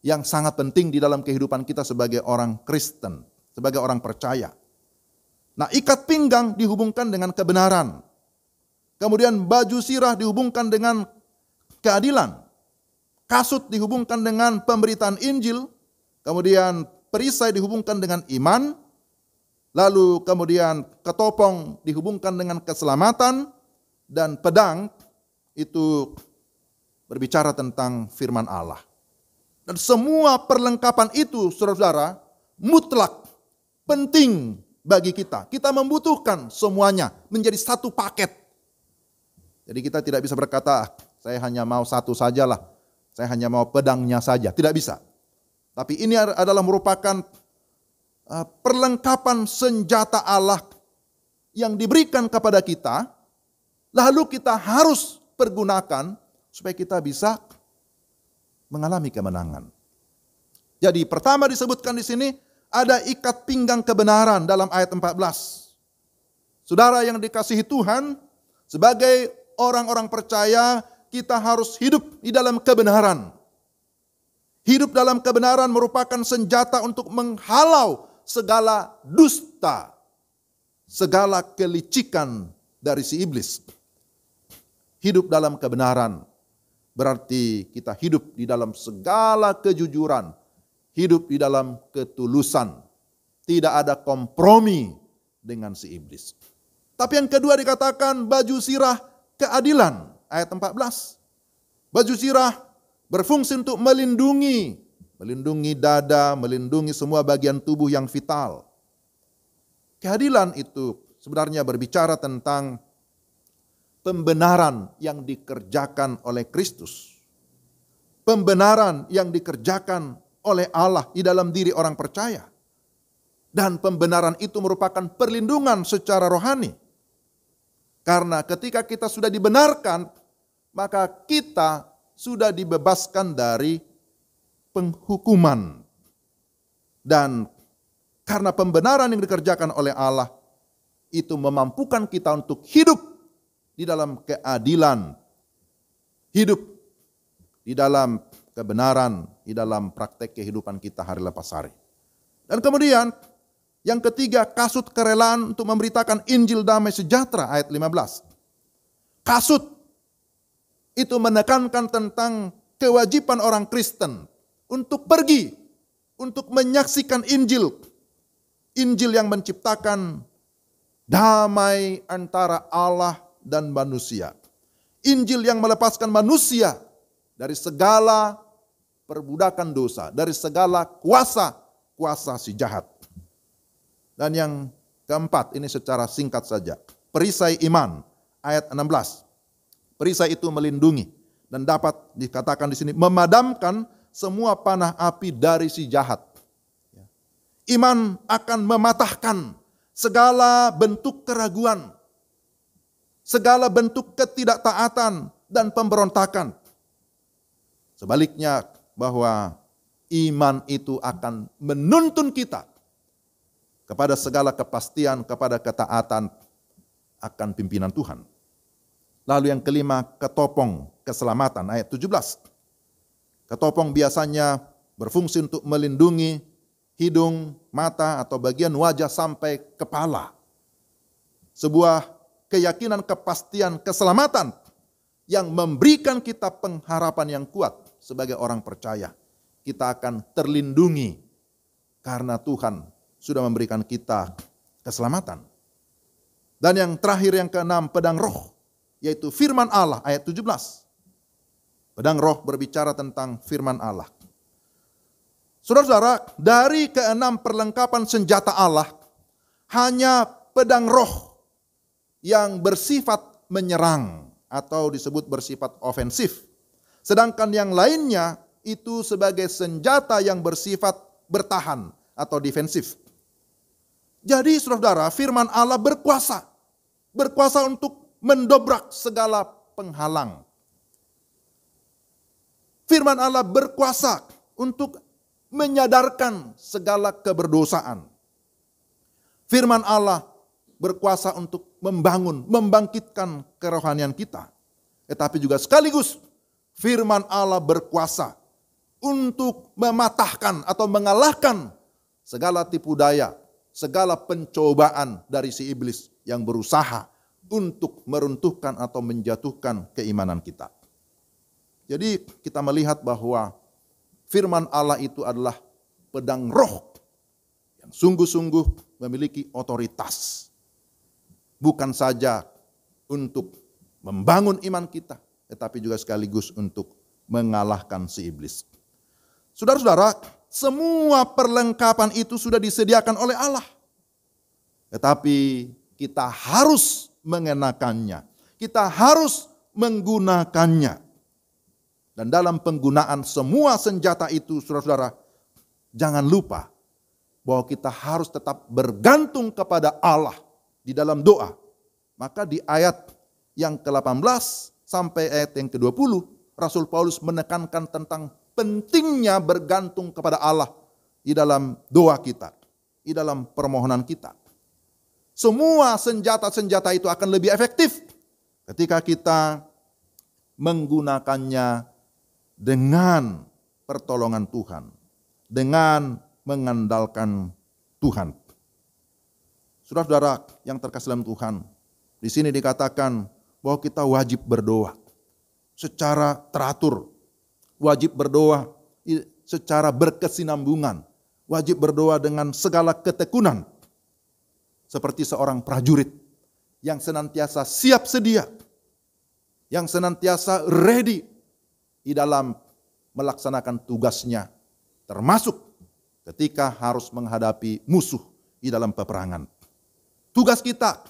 yang sangat penting di dalam kehidupan kita sebagai orang Kristen, sebagai orang percaya. Nah, ikat pinggang dihubungkan dengan kebenaran. Kemudian baju sirah dihubungkan dengan keadilan. Kasut dihubungkan dengan pemberitaan Injil. Kemudian perisai dihubungkan dengan iman. Lalu kemudian ketopong dihubungkan dengan keselamatan. Dan pedang itu berbicara tentang firman Allah. Dan semua perlengkapan itu, saudara-saudara, mutlak penting bagi kita. Kita membutuhkan semuanya menjadi satu paket. Jadi kita tidak bisa berkata, saya hanya mau satu sajalah, saya hanya mau pedangnya saja. Tidak bisa. Tapi ini adalah merupakan perlengkapan senjata Allah yang diberikan kepada kita, lalu kita harus pergunakan supaya kita bisa mengalami kemenangan. Jadi pertama disebutkan di sini ada ikat pinggang kebenaran dalam ayat 14. Saudara yang dikasihi Tuhan, sebagai orang-orang percaya kita harus hidup di dalam kebenaran. Hidup dalam kebenaran merupakan senjata untuk menghalau segala dusta, segala kelicikan dari si iblis. Hidup dalam kebenaran berarti kita hidup di dalam segala kejujuran, hidup di dalam ketulusan, tidak ada kompromi dengan si iblis. Tapi yang kedua dikatakan baju sirah keadilan, ayat 14. Baju sirah berfungsi untuk melindungi dada, melindungi semua bagian tubuh yang vital. Keadilan itu sebenarnya berbicara tentang pembenaran yang dikerjakan oleh Kristus. Pembenaran yang dikerjakan oleh Allah di dalam diri orang percaya. Dan pembenaran itu merupakan perlindungan secara rohani. Karena ketika kita sudah dibenarkan, maka kita sudah dibebaskan dari penghukuman. Dan karena pembenaran yang dikerjakan oleh Allah, itu memampukan kita untuk hidup di dalam keadilan, hidup di dalam kebenaran, di dalam praktek kehidupan kita hari lepas hari. Dan kemudian yang ketiga, kasut kerelaan untuk memberitakan Injil damai sejahtera, ayat 15. Kasut itu menekankan tentang kewajiban orang Kristen untuk pergi, untuk menyaksikan Injil. Injil yang menciptakan damai antara Allah dan manusia. Injil yang melepaskan manusia dari segala perbudakan dosa, dari segala kuasa si jahat. Dan yang keempat, ini secara singkat saja. Perisai iman, ayat 16. Perisai itu melindungi dan dapat dikatakan di sini memadamkan semua panah api dari si jahat. Iman akan mematahkan segala bentuk keraguan, segala bentuk ketidaktaatan dan pemberontakan. Sebaliknya, bahwa iman itu akan menuntun kita kepada segala kepastian, kepada ketaatan akan pimpinan Tuhan. Lalu yang kelima, ketopong keselamatan, ayat 17. Ketopong biasanya berfungsi untuk melindungi hidung, mata, atau bagian wajah sampai kepala. Sebuah keyakinan, kepastian, keselamatan yang memberikan kita pengharapan yang kuat sebagai orang percaya. Kita akan terlindungi karena Tuhan sudah memberikan kita keselamatan. Dan yang terakhir, yang keenam, pedang roh, yaitu firman Allah ayat 17. Pedang roh berbicara tentang firman Allah. Saudara-saudara, dari keenam perlengkapan senjata Allah, hanya pedang roh yang bersifat menyerang atau disebut bersifat ofensif. Sedangkan yang lainnya itu sebagai senjata yang bersifat bertahan atau defensif. Jadi saudara-saudara, firman Allah berkuasa. Berkuasa untuk mendobrak segala penghalang. Firman Allah berkuasa untuk menyadarkan segala keberdosaan. Firman Allah berkuasa untuk membangun, membangkitkan kerohanian kita. Tetapi juga sekaligus firman Allah berkuasa untuk mematahkan atau mengalahkan segala tipu daya, segala pencobaan dari si iblis yang berusaha untuk meruntuhkan atau menjatuhkan keimanan kita. Jadi kita melihat bahwa firman Allah itu adalah pedang roh yang sungguh-sungguh memiliki otoritas. Bukan saja untuk membangun iman kita, tetapi juga sekaligus untuk mengalahkan si iblis. Saudara-saudara, semua perlengkapan itu sudah disediakan oleh Allah. Tetapi kita harus mengenakannya. Kita harus menggunakannya. Dan dalam penggunaan semua senjata itu, saudara-saudara, jangan lupa bahwa kita harus tetap bergantung kepada Allah di dalam doa. Maka di ayat yang ke-18 sampai ayat yang ke-20, Rasul Paulus menekankan tentang pentingnya bergantung kepada Allah di dalam doa kita, di dalam permohonan kita. Semua senjata-senjata itu akan lebih efektif ketika kita menggunakannya dengan pertolongan Tuhan, dengan mengandalkan Tuhan. Saudara-saudara yang terkasih dalam Tuhan, di sini dikatakan bahwa kita wajib berdoa secara teratur, wajib berdoa secara berkesinambungan, wajib berdoa dengan segala ketekunan, seperti seorang prajurit yang senantiasa siap sedia, yang senantiasa ready di dalam melaksanakan tugasnya, termasuk ketika harus menghadapi musuh di dalam peperangan. Tugas kita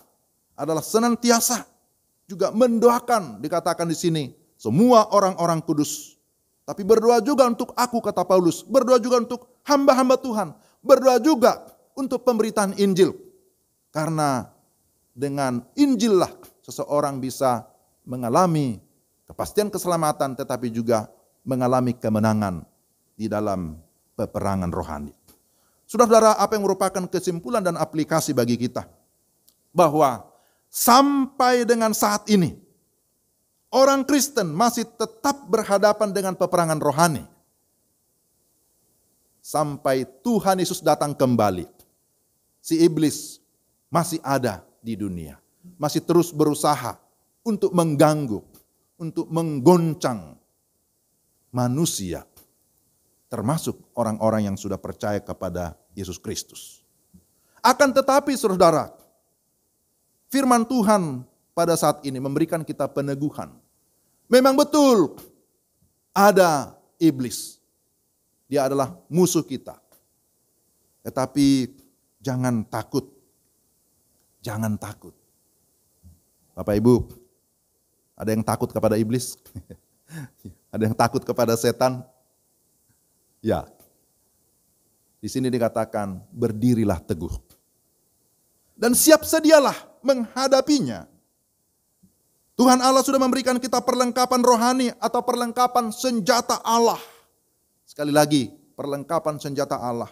adalah senantiasa juga mendoakan, dikatakan di sini, semua orang-orang kudus. Tapi berdoa juga untuk aku, kata Paulus. Berdoa juga untuk hamba-hamba Tuhan. Berdoa juga untuk pemberitaan Injil. Karena dengan Injil lah seseorang bisa mengalami kepastian keselamatan, tetapi juga mengalami kemenangan di dalam peperangan rohani. Saudara-saudara, apa yang merupakan kesimpulan dan aplikasi bagi kita? Bahwa sampai dengan saat ini, orang Kristen masih tetap berhadapan dengan peperangan rohani. Sampai Tuhan Yesus datang kembali, si iblis masih ada di dunia. Masih terus berusaha untuk mengganggu, untuk menggoncang manusia. Termasuk orang-orang yang sudah percaya kepada Yesus Kristus. Akan tetapi saudara, firman Tuhan pada saat ini memberikan kita peneguhan. Memang betul ada iblis. Dia adalah musuh kita. Tetapi jangan takut. Jangan takut. Bapak Ibu, ada yang takut kepada iblis? Ada yang takut kepada setan? Ya. Di sini dikatakan berdirilah teguh. Dan siap sedialah menghadapinya. Tuhan Allah sudah memberikan kita perlengkapan rohani atau perlengkapan senjata Allah. Sekali lagi, perlengkapan senjata Allah.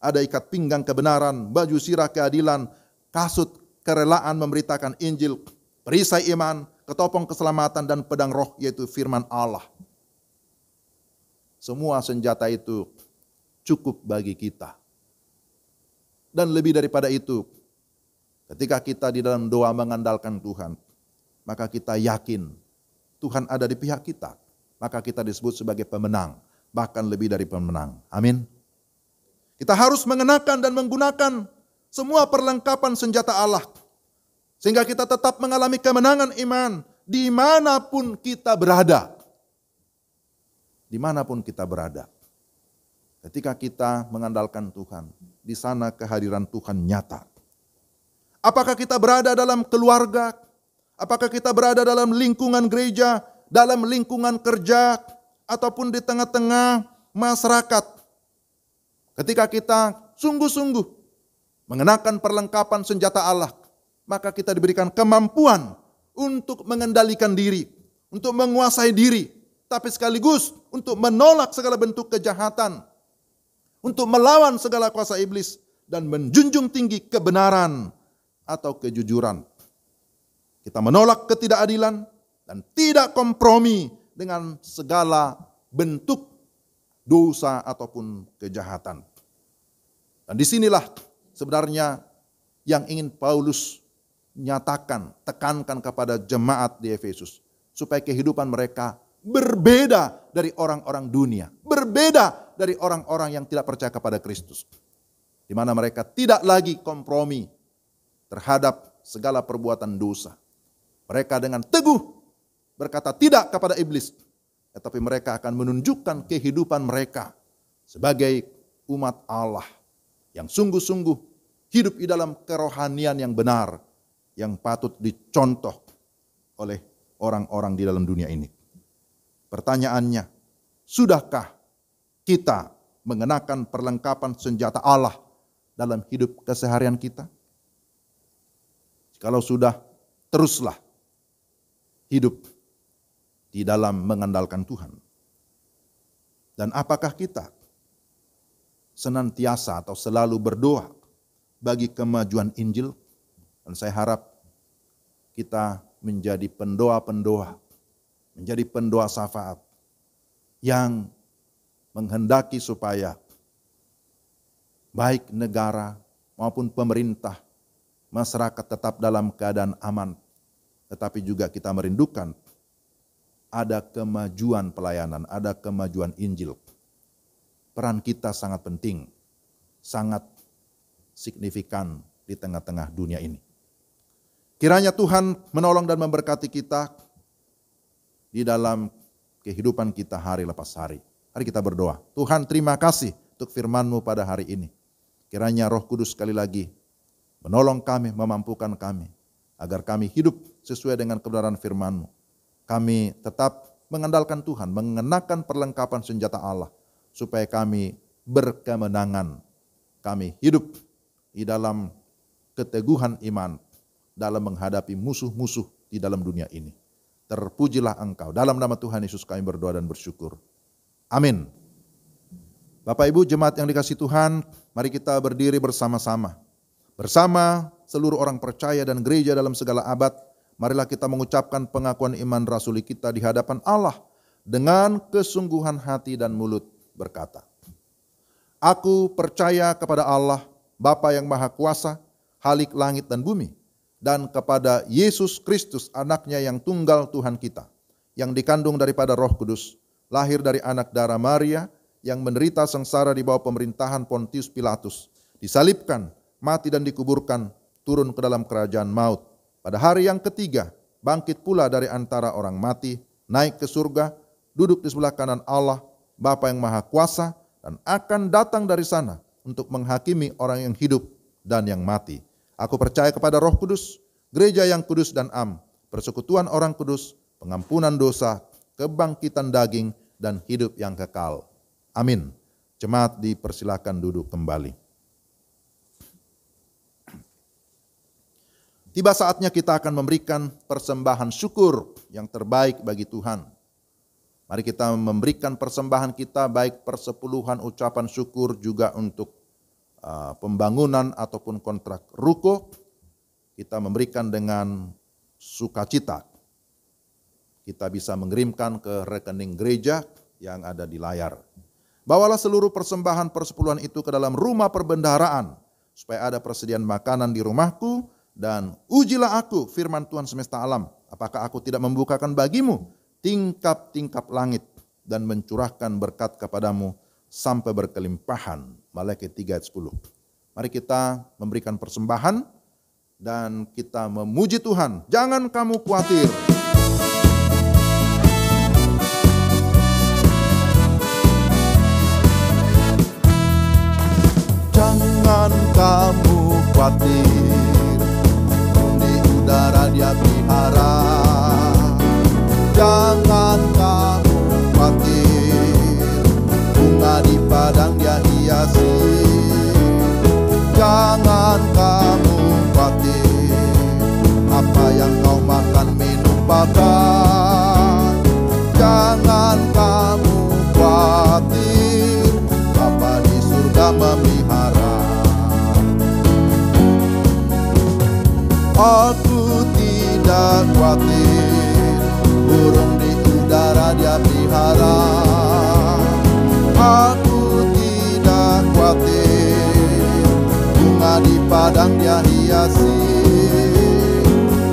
Ada ikat pinggang kebenaran, baju sirah keadilan, kasut kerelaan memberitakan Injil, perisai iman, ketopong keselamatan, dan pedang roh yaitu firman Allah. Semua senjata itu cukup bagi kita Dan lebih daripada itu, ketika kita di dalam doa mengandalkan Tuhan, maka kita yakin Tuhan ada di pihak kita. Maka kita disebut sebagai pemenang, bahkan lebih dari pemenang. Amin. Kita harus mengenakan dan menggunakan semua perlengkapan senjata Allah, sehingga kita tetap mengalami kemenangan iman dimanapun kita berada. Dimanapun kita berada. Ketika kita mengandalkan Tuhan, di sana kehadiran Tuhan nyata. Apakah kita berada dalam keluarga? Apakah kita berada dalam lingkungan gereja, dalam lingkungan kerja, ataupun di tengah-tengah masyarakat? Ketika kita sungguh-sungguh mengenakan perlengkapan senjata Allah, maka kita diberikan kemampuan untuk mengendalikan diri, untuk menguasai diri, tapi sekaligus untuk menolak segala bentuk kejahatan, untuk melawan segala kuasa iblis, dan menjunjung tinggi kebenaran atau kejujuran. Kita menolak ketidakadilan dan tidak kompromi dengan segala bentuk dosa ataupun kejahatan. Dan disinilah sebenarnya yang ingin Paulus nyatakan, tekankan kepada jemaat di Efesus, supaya kehidupan mereka berbeda dari orang-orang dunia, berbeda dari orang-orang yang tidak percaya kepada Kristus, di mana mereka tidak lagi kompromi terhadap segala perbuatan dosa. Mereka dengan teguh berkata tidak kepada iblis, tetapi mereka akan menunjukkan kehidupan mereka sebagai umat Allah yang sungguh-sungguh hidup di dalam kerohanian yang benar, yang patut dicontoh oleh orang-orang di dalam dunia ini. Pertanyaannya, sudahkah kita mengenakan perlengkapan senjata Allah dalam hidup keseharian kita? Kalau sudah, teruslah hidup di dalam mengandalkan Tuhan. Dan apakah kita senantiasa atau selalu berdoa bagi kemajuan Injil? Dan saya harap kita menjadi pendoa-pendoa, menjadi pendoa syafaat yang menghendaki supaya baik negara maupun pemerintah, masyarakat tetap dalam keadaan aman. Tetapi juga kita merindukan ada kemajuan pelayanan, ada kemajuan Injil. Peran kita sangat penting, sangat signifikan di tengah-tengah dunia ini. Kiranya Tuhan menolong dan memberkati kita di dalam kehidupan kita hari lepas hari. Mari kita berdoa. Tuhan, terima kasih untuk firman-Mu pada hari ini. Kiranya Roh Kudus sekali lagi menolong kami, memampukan kami, agar kami hidup sesuai dengan kebenaran firman-Mu. Kami tetap mengandalkan Tuhan, mengenakan perlengkapan senjata Allah, supaya kami berkemenangan. Kami hidup di dalam keteguhan iman, dalam menghadapi musuh-musuh di dalam dunia ini. Terpujilah Engkau. Dalam nama Tuhan Yesus kami berdoa dan bersyukur. Amin. Bapak Ibu jemaat yang dikasihi Tuhan, mari kita berdiri bersama-sama. Bersama seluruh orang percaya dan gereja dalam segala abad, marilah kita mengucapkan pengakuan iman rasuli kita di hadapan Allah dengan kesungguhan hati dan mulut berkata, Aku percaya kepada Allah, Bapa yang Maha Kuasa, Khalik langit dan bumi, dan kepada Yesus Kristus, anaknya yang tunggal Tuhan kita, yang dikandung daripada Roh Kudus, lahir dari anak darah Maria, yang menderita sengsara di bawah pemerintahan Pontius Pilatus, disalibkan, mati dan dikuburkan, turun ke dalam kerajaan maut. Pada hari yang ketiga, bangkit pula dari antara orang mati, naik ke surga, duduk di sebelah kanan Allah, Bapa yang Maha Kuasa, dan akan datang dari sana untuk menghakimi orang yang hidup dan yang mati. Aku percaya kepada Roh Kudus, gereja yang kudus dan am, persekutuan orang kudus, pengampunan dosa, kebangkitan daging, dan hidup yang kekal. Amin. Jemaat dipersilakan duduk kembali. Tiba saatnya kita akan memberikan persembahan syukur yang terbaik bagi Tuhan. Mari kita memberikan persembahan kita, baik persepuluhan ucapan syukur, juga untuk pembangunan ataupun kontrak ruko. Kita memberikan dengan sukacita. Kita bisa mengirimkan ke rekening gereja yang ada di layar. Bawalah seluruh persembahan persepuluhan itu ke dalam rumah perbendaharaan, supaya ada persediaan makanan di rumahku, dan ujilah aku, firman Tuhan semesta alam, apakah aku tidak membukakan bagimu tingkap-tingkap langit dan mencurahkan berkat kepadamu sampai berkelimpahan. Maleakhi 3 ayat 10. Mari kita memberikan persembahan dan kita memuji Tuhan. Jangan kamu khawatir. Jangan kamu khawatir, di udara Dia pelihara. Jangan kamu khawatir, bunga di padang Dia hiasi. Jangan kamu khawatir, apa yang kau makan, minum, pakai. Jangan kamu khawatir, Bapa di surga memelihara. Aku tidak khawatir, burung di udara Dia pelihara. Aku tidak khawatir, bunga di padang Dia hiasi.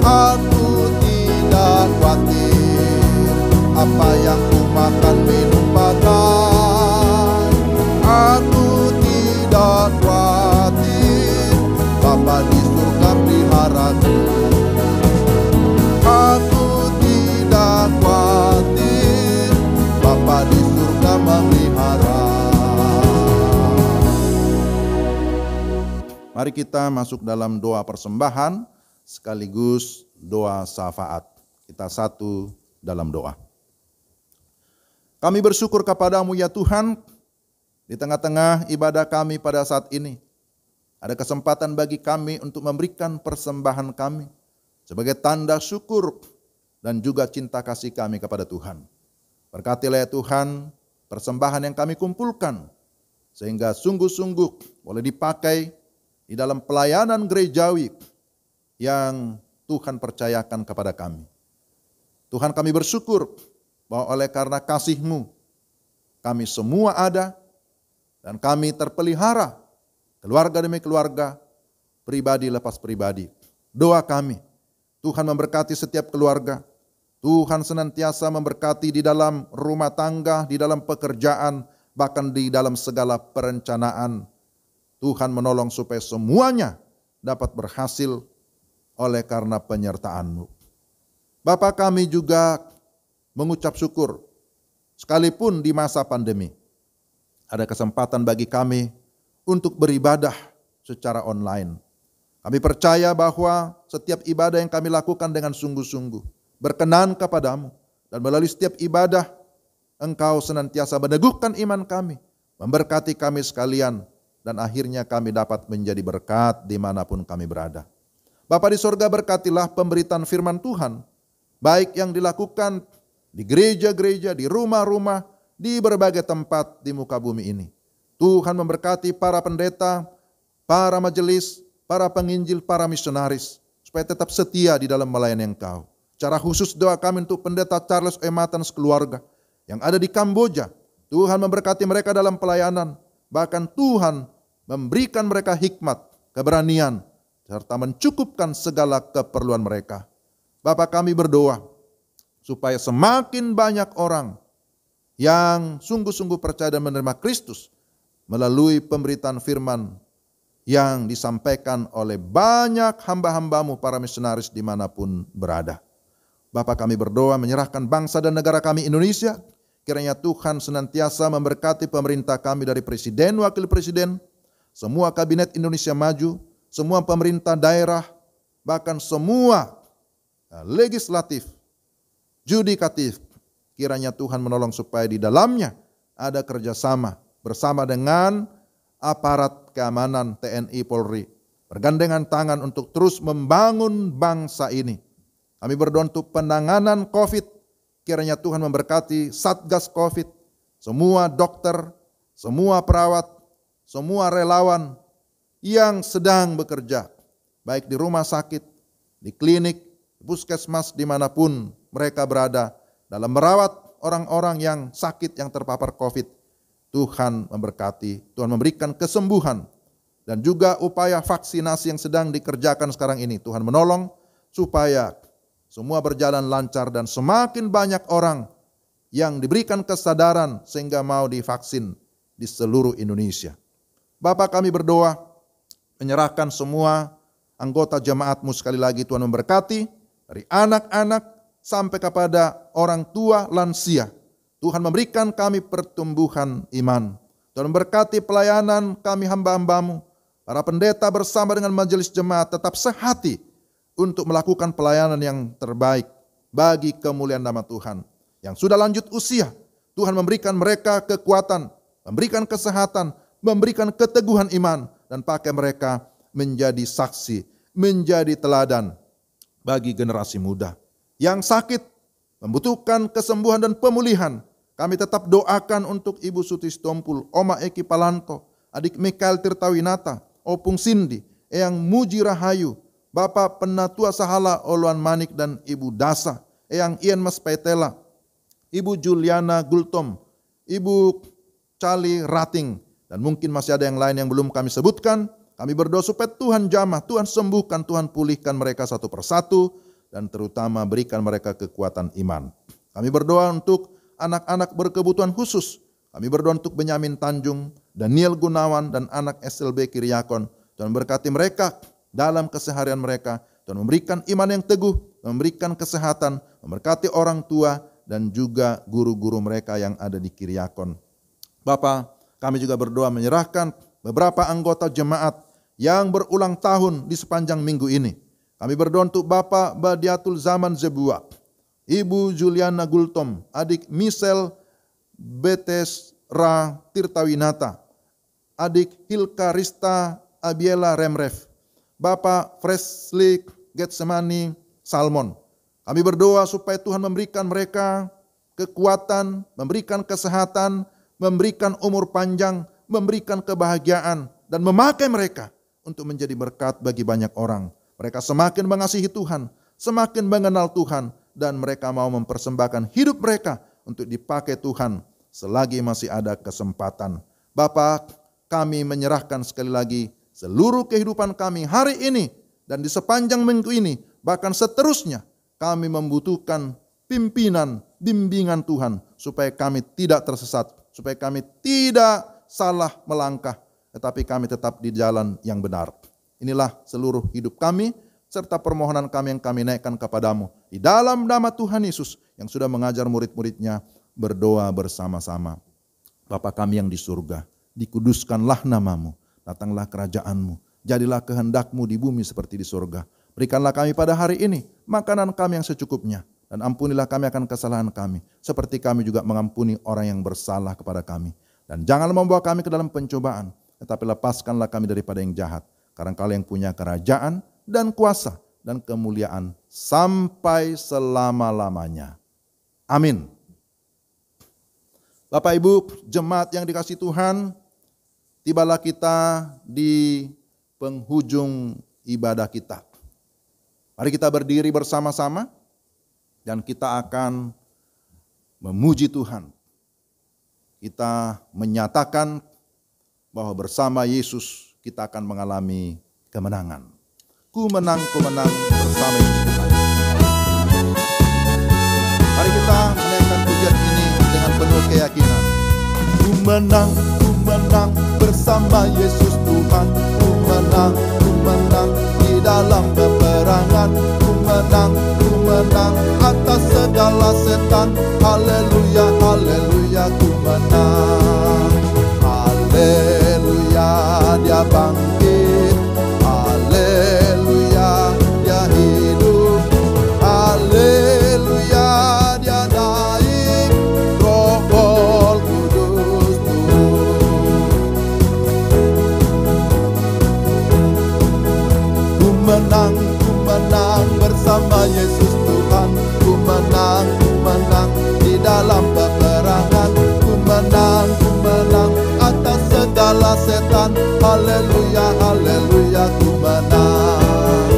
Aku tidak khawatir, apa yang ku makan, minum, pakai. Aku tidak khawatir, Bapa di surga peliharaku. Aku tidak khawatir, Bapa di surga memelihara. Mari kita masuk dalam doa persembahan sekaligus doa syafaat. Kita satu dalam doa. Kami bersyukur kepadamu ya Tuhan, di tengah-tengah ibadah kami pada saat ini, ada kesempatan bagi kami untuk memberikan persembahan kami sebagai tanda syukur dan juga cinta kasih kami kepada Tuhan. Berkatilah ya Tuhan persembahan yang kami kumpulkan, sehingga sungguh-sungguh boleh dipakai di dalam pelayanan gerejawi yang Tuhan percayakan kepada kami. Tuhan, kami bersyukur bahwa oleh karena kasih-Mu, kami semua ada dan kami terpelihara, keluarga demi keluarga, pribadi lepas pribadi. Doa kami, Tuhan memberkati setiap keluarga. Tuhan senantiasa memberkati di dalam rumah tangga, di dalam pekerjaan, bahkan di dalam segala perencanaan. Tuhan menolong supaya semuanya dapat berhasil oleh karena penyertaan-Mu. Bapa, kami juga mengucap syukur, sekalipun di masa pandemi, ada kesempatan bagi kami untuk beribadah secara online. Kami percaya bahwa setiap ibadah yang kami lakukan dengan sungguh-sungguh berkenan kepadamu, dan melalui setiap ibadah Engkau senantiasa meneguhkan iman kami, memberkati kami sekalian, dan akhirnya kami dapat menjadi berkat dimanapun kami berada. Bapa di sorga, berkatilah pemberitaan firman Tuhan, baik yang dilakukan di gereja-gereja, di rumah-rumah, di berbagai tempat di muka bumi ini. Tuhan memberkati para pendeta, para majelis, para penginjil, para misionaris, supaya tetap setia di dalam melayani Engkau. Secara khusus doa kami untuk pendeta Charles E. Matans keluarga yang ada di Kamboja. Tuhan memberkati mereka dalam pelayanan, bahkan Tuhan memberikan mereka hikmat, keberanian, serta mencukupkan segala keperluan mereka. Bapa, kami berdoa supaya semakin banyak orang yang sungguh-sungguh percaya dan menerima Kristus melalui pemberitaan firman yang disampaikan oleh banyak hamba-hambamu para misionaris dimanapun berada. Bapa, kami berdoa menyerahkan bangsa dan negara kami Indonesia. Kiranya Tuhan senantiasa memberkati pemerintah kami dari presiden, wakil presiden, semua kabinet Indonesia Maju, semua pemerintah daerah, bahkan semua legislatif, judikatif. Kiranya Tuhan menolong supaya di dalamnya ada kerjasama bersama dengan aparat keamanan TNI Polri, bergandengan tangan untuk terus membangun bangsa ini. Kami berdoa untuk penanganan COVID. Kiranya Tuhan memberkati Satgas COVID, semua dokter, semua perawat, semua relawan yang sedang bekerja, baik di rumah sakit, di klinik, puskesmas, dimanapun mereka berada, dalam merawat orang-orang yang sakit, yang terpapar COVID. Tuhan memberkati, Tuhan memberikan kesembuhan, dan juga upaya vaksinasi yang sedang dikerjakan sekarang ini. Tuhan menolong supaya semua berjalan lancar dan semakin banyak orang yang diberikan kesadaran sehingga mau divaksin di seluruh Indonesia. Bapak, kami berdoa menyerahkan semua anggota jemaat-Mu sekali lagi. Tuhan memberkati dari anak-anak sampai kepada orang tua lansia. Tuhan memberikan kami pertumbuhan iman. Tuhan memberkati pelayanan kami hamba-hamba-Mu. Para pendeta bersama dengan majelis jemaat tetap sehati untuk melakukan pelayanan yang terbaik bagi kemuliaan nama Tuhan. Yang sudah lanjut usia, Tuhan memberikan mereka kekuatan, memberikan kesehatan, memberikan keteguhan iman, dan pakai mereka menjadi saksi, menjadi teladan bagi generasi muda. Yang sakit, membutuhkan kesembuhan dan pemulihan, kami tetap doakan untuk Ibu Suti Sitompul, Oma Eki Palanto, adik Mikael Tirtawinata, Opung Cindy, Eyang Muji Rahayu, Bapak Penatua Sahala Oluan Manik dan Ibu Dasa, Eyang Ian Mas Petela, Ibu Juliana Gultom, Ibu Cali Rating, dan mungkin masih ada yang lain yang belum kami sebutkan. Kami berdoa supaya Tuhan jamah, Tuhan sembuhkan, Tuhan pulihkan mereka satu persatu, dan terutama berikan mereka kekuatan iman. Kami berdoa untuk anak-anak berkebutuhan khusus. Kami berdoa untuk Benyamin Tanjung, Daniel Gunawan, dan anak SLB Kiryakon. Tuhan berkati mereka dalam keseharian mereka. Tuhan memberikan iman yang teguh, memberikan kesehatan, memberkati orang tua, dan juga guru-guru mereka yang ada di Kiryakon. Bapak, kami juga berdoa menyerahkan beberapa anggota jemaat yang berulang tahun di sepanjang minggu ini. Kami berdoa untuk Bapak Badiatul Zaman Zebua, Ibu Juliana Gultom, adik Michelle Betesra Tirtawinata, adik Hilka Rista Abiela Remref, Bapak Fresley Getsemani Salmon. Kami berdoa supaya Tuhan memberikan mereka kekuatan, memberikan kesehatan, memberikan umur panjang, memberikan kebahagiaan, dan memakai mereka untuk menjadi berkat bagi banyak orang. Mereka semakin mengasihi Tuhan, semakin mengenal Tuhan, dan mereka mau mempersembahkan hidup mereka untuk dipakai Tuhan selagi masih ada kesempatan. Bapak, kami menyerahkan sekali lagi seluruh kehidupan kami hari ini dan di sepanjang minggu ini, bahkan seterusnya, kami membutuhkan pimpinan, bimbingan Tuhan supaya kami tidak tersesat, supaya kami tidak salah melangkah, tetapi kami tetap di jalan yang benar. Inilah seluruh hidup kami serta permohonan kami yang kami naikkan kepadamu di dalam nama Tuhan Yesus yang sudah mengajar murid-muridnya berdoa bersama-sama. Bapa kami yang di surga, dikuduskanlah namamu, datanglah kerajaanmu, jadilah kehendakmu di bumi seperti di surga. Berikanlah kami pada hari ini makanan kami yang secukupnya, dan ampunilah kami akan kesalahan kami, seperti kami juga mengampuni orang yang bersalah kepada kami. Dan janganlah membawa kami ke dalam pencobaan, tetapi lepaskanlah kami daripada yang jahat. Karena Engkau yang punya kerajaan dan kuasa dan kemuliaan sampai selama-lamanya. Amin. Bapak Ibu jemaat yang dikasihi Tuhan, tibalah kita di penghujung ibadah kita. Mari kita berdiri bersama-sama dan kita akan memuji Tuhan. Kita menyatakan bahwa bersama Yesus kita akan mengalami kemenangan. Ku menang bersama Yesus Tuhan. Mari kita menaikkan pujian ini dengan penuh keyakinan. Ku menang bersama Yesus Tuhan. Ku menang di dalam peperangan. Ku menang atas segala setan. Haleluya, haleluya, ku menang. Haleluya, dia bangkit. Haleluya, dia hidup. Haleluya, dia naik. Roh Kudus turun. Ku menang bersama Yesus Tuhan. Ku menang di dalam peperangan. Ku menang atas segala setan. Haleluya, haleluya, ku menang.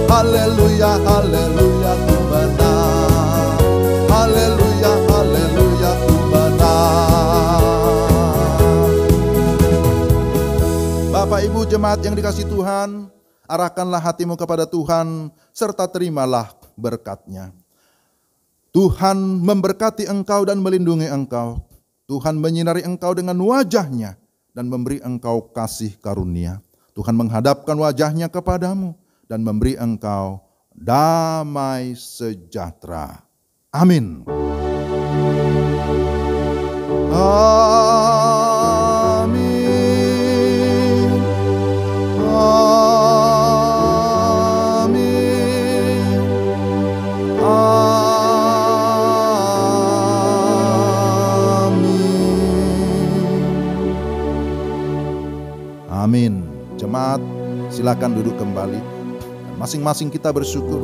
Haleluya, haleluya, ku menang. Haleluya, haleluya, ku menang. Bapak Ibu jemaat jemaat yang dikasihi Tuhan, arahkanlah hatimu kepada Tuhan, serta terimalah berkat-Nya. Tuhan memberkati engkau dan melindungi engkau. Tuhan menyinari engkau dengan wajah-Nya dan memberi engkau kasih karunia. Tuhan menghadapkan wajah-Nya kepadamu dan memberi engkau damai sejahtera. Amin. Amin. Amin. Amin. Jemaat, silakan duduk kembali. Masing-masing kita bersyukur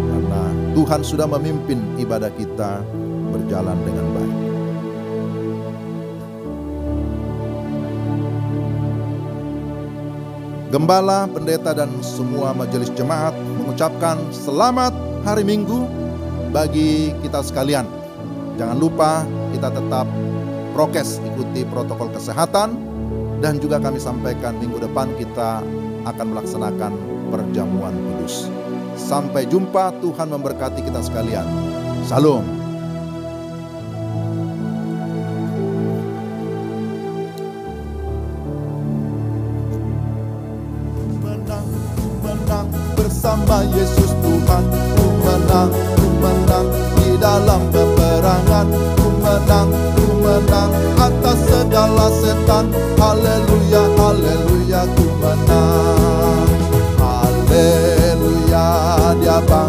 karena Tuhan sudah memimpin ibadah kita berjalan dengan baik. Gembala, pendeta, dan semua majelis jemaat mengucapkan selamat hari Minggu bagi kita sekalian. Jangan lupa kita tetap prokes, ikuti protokol kesehatan, dan juga kami sampaikan minggu depan kita akan melaksanakan perjamuan kudus. Sampai jumpa, Tuhan memberkati kita sekalian. Salam. Menang bersama Yesus Tuhan. Ku menang di dalam peperangan. Ku menang atas segala setan. Haleluya, haleluya, ku menang. Haleluya, Dia bangkit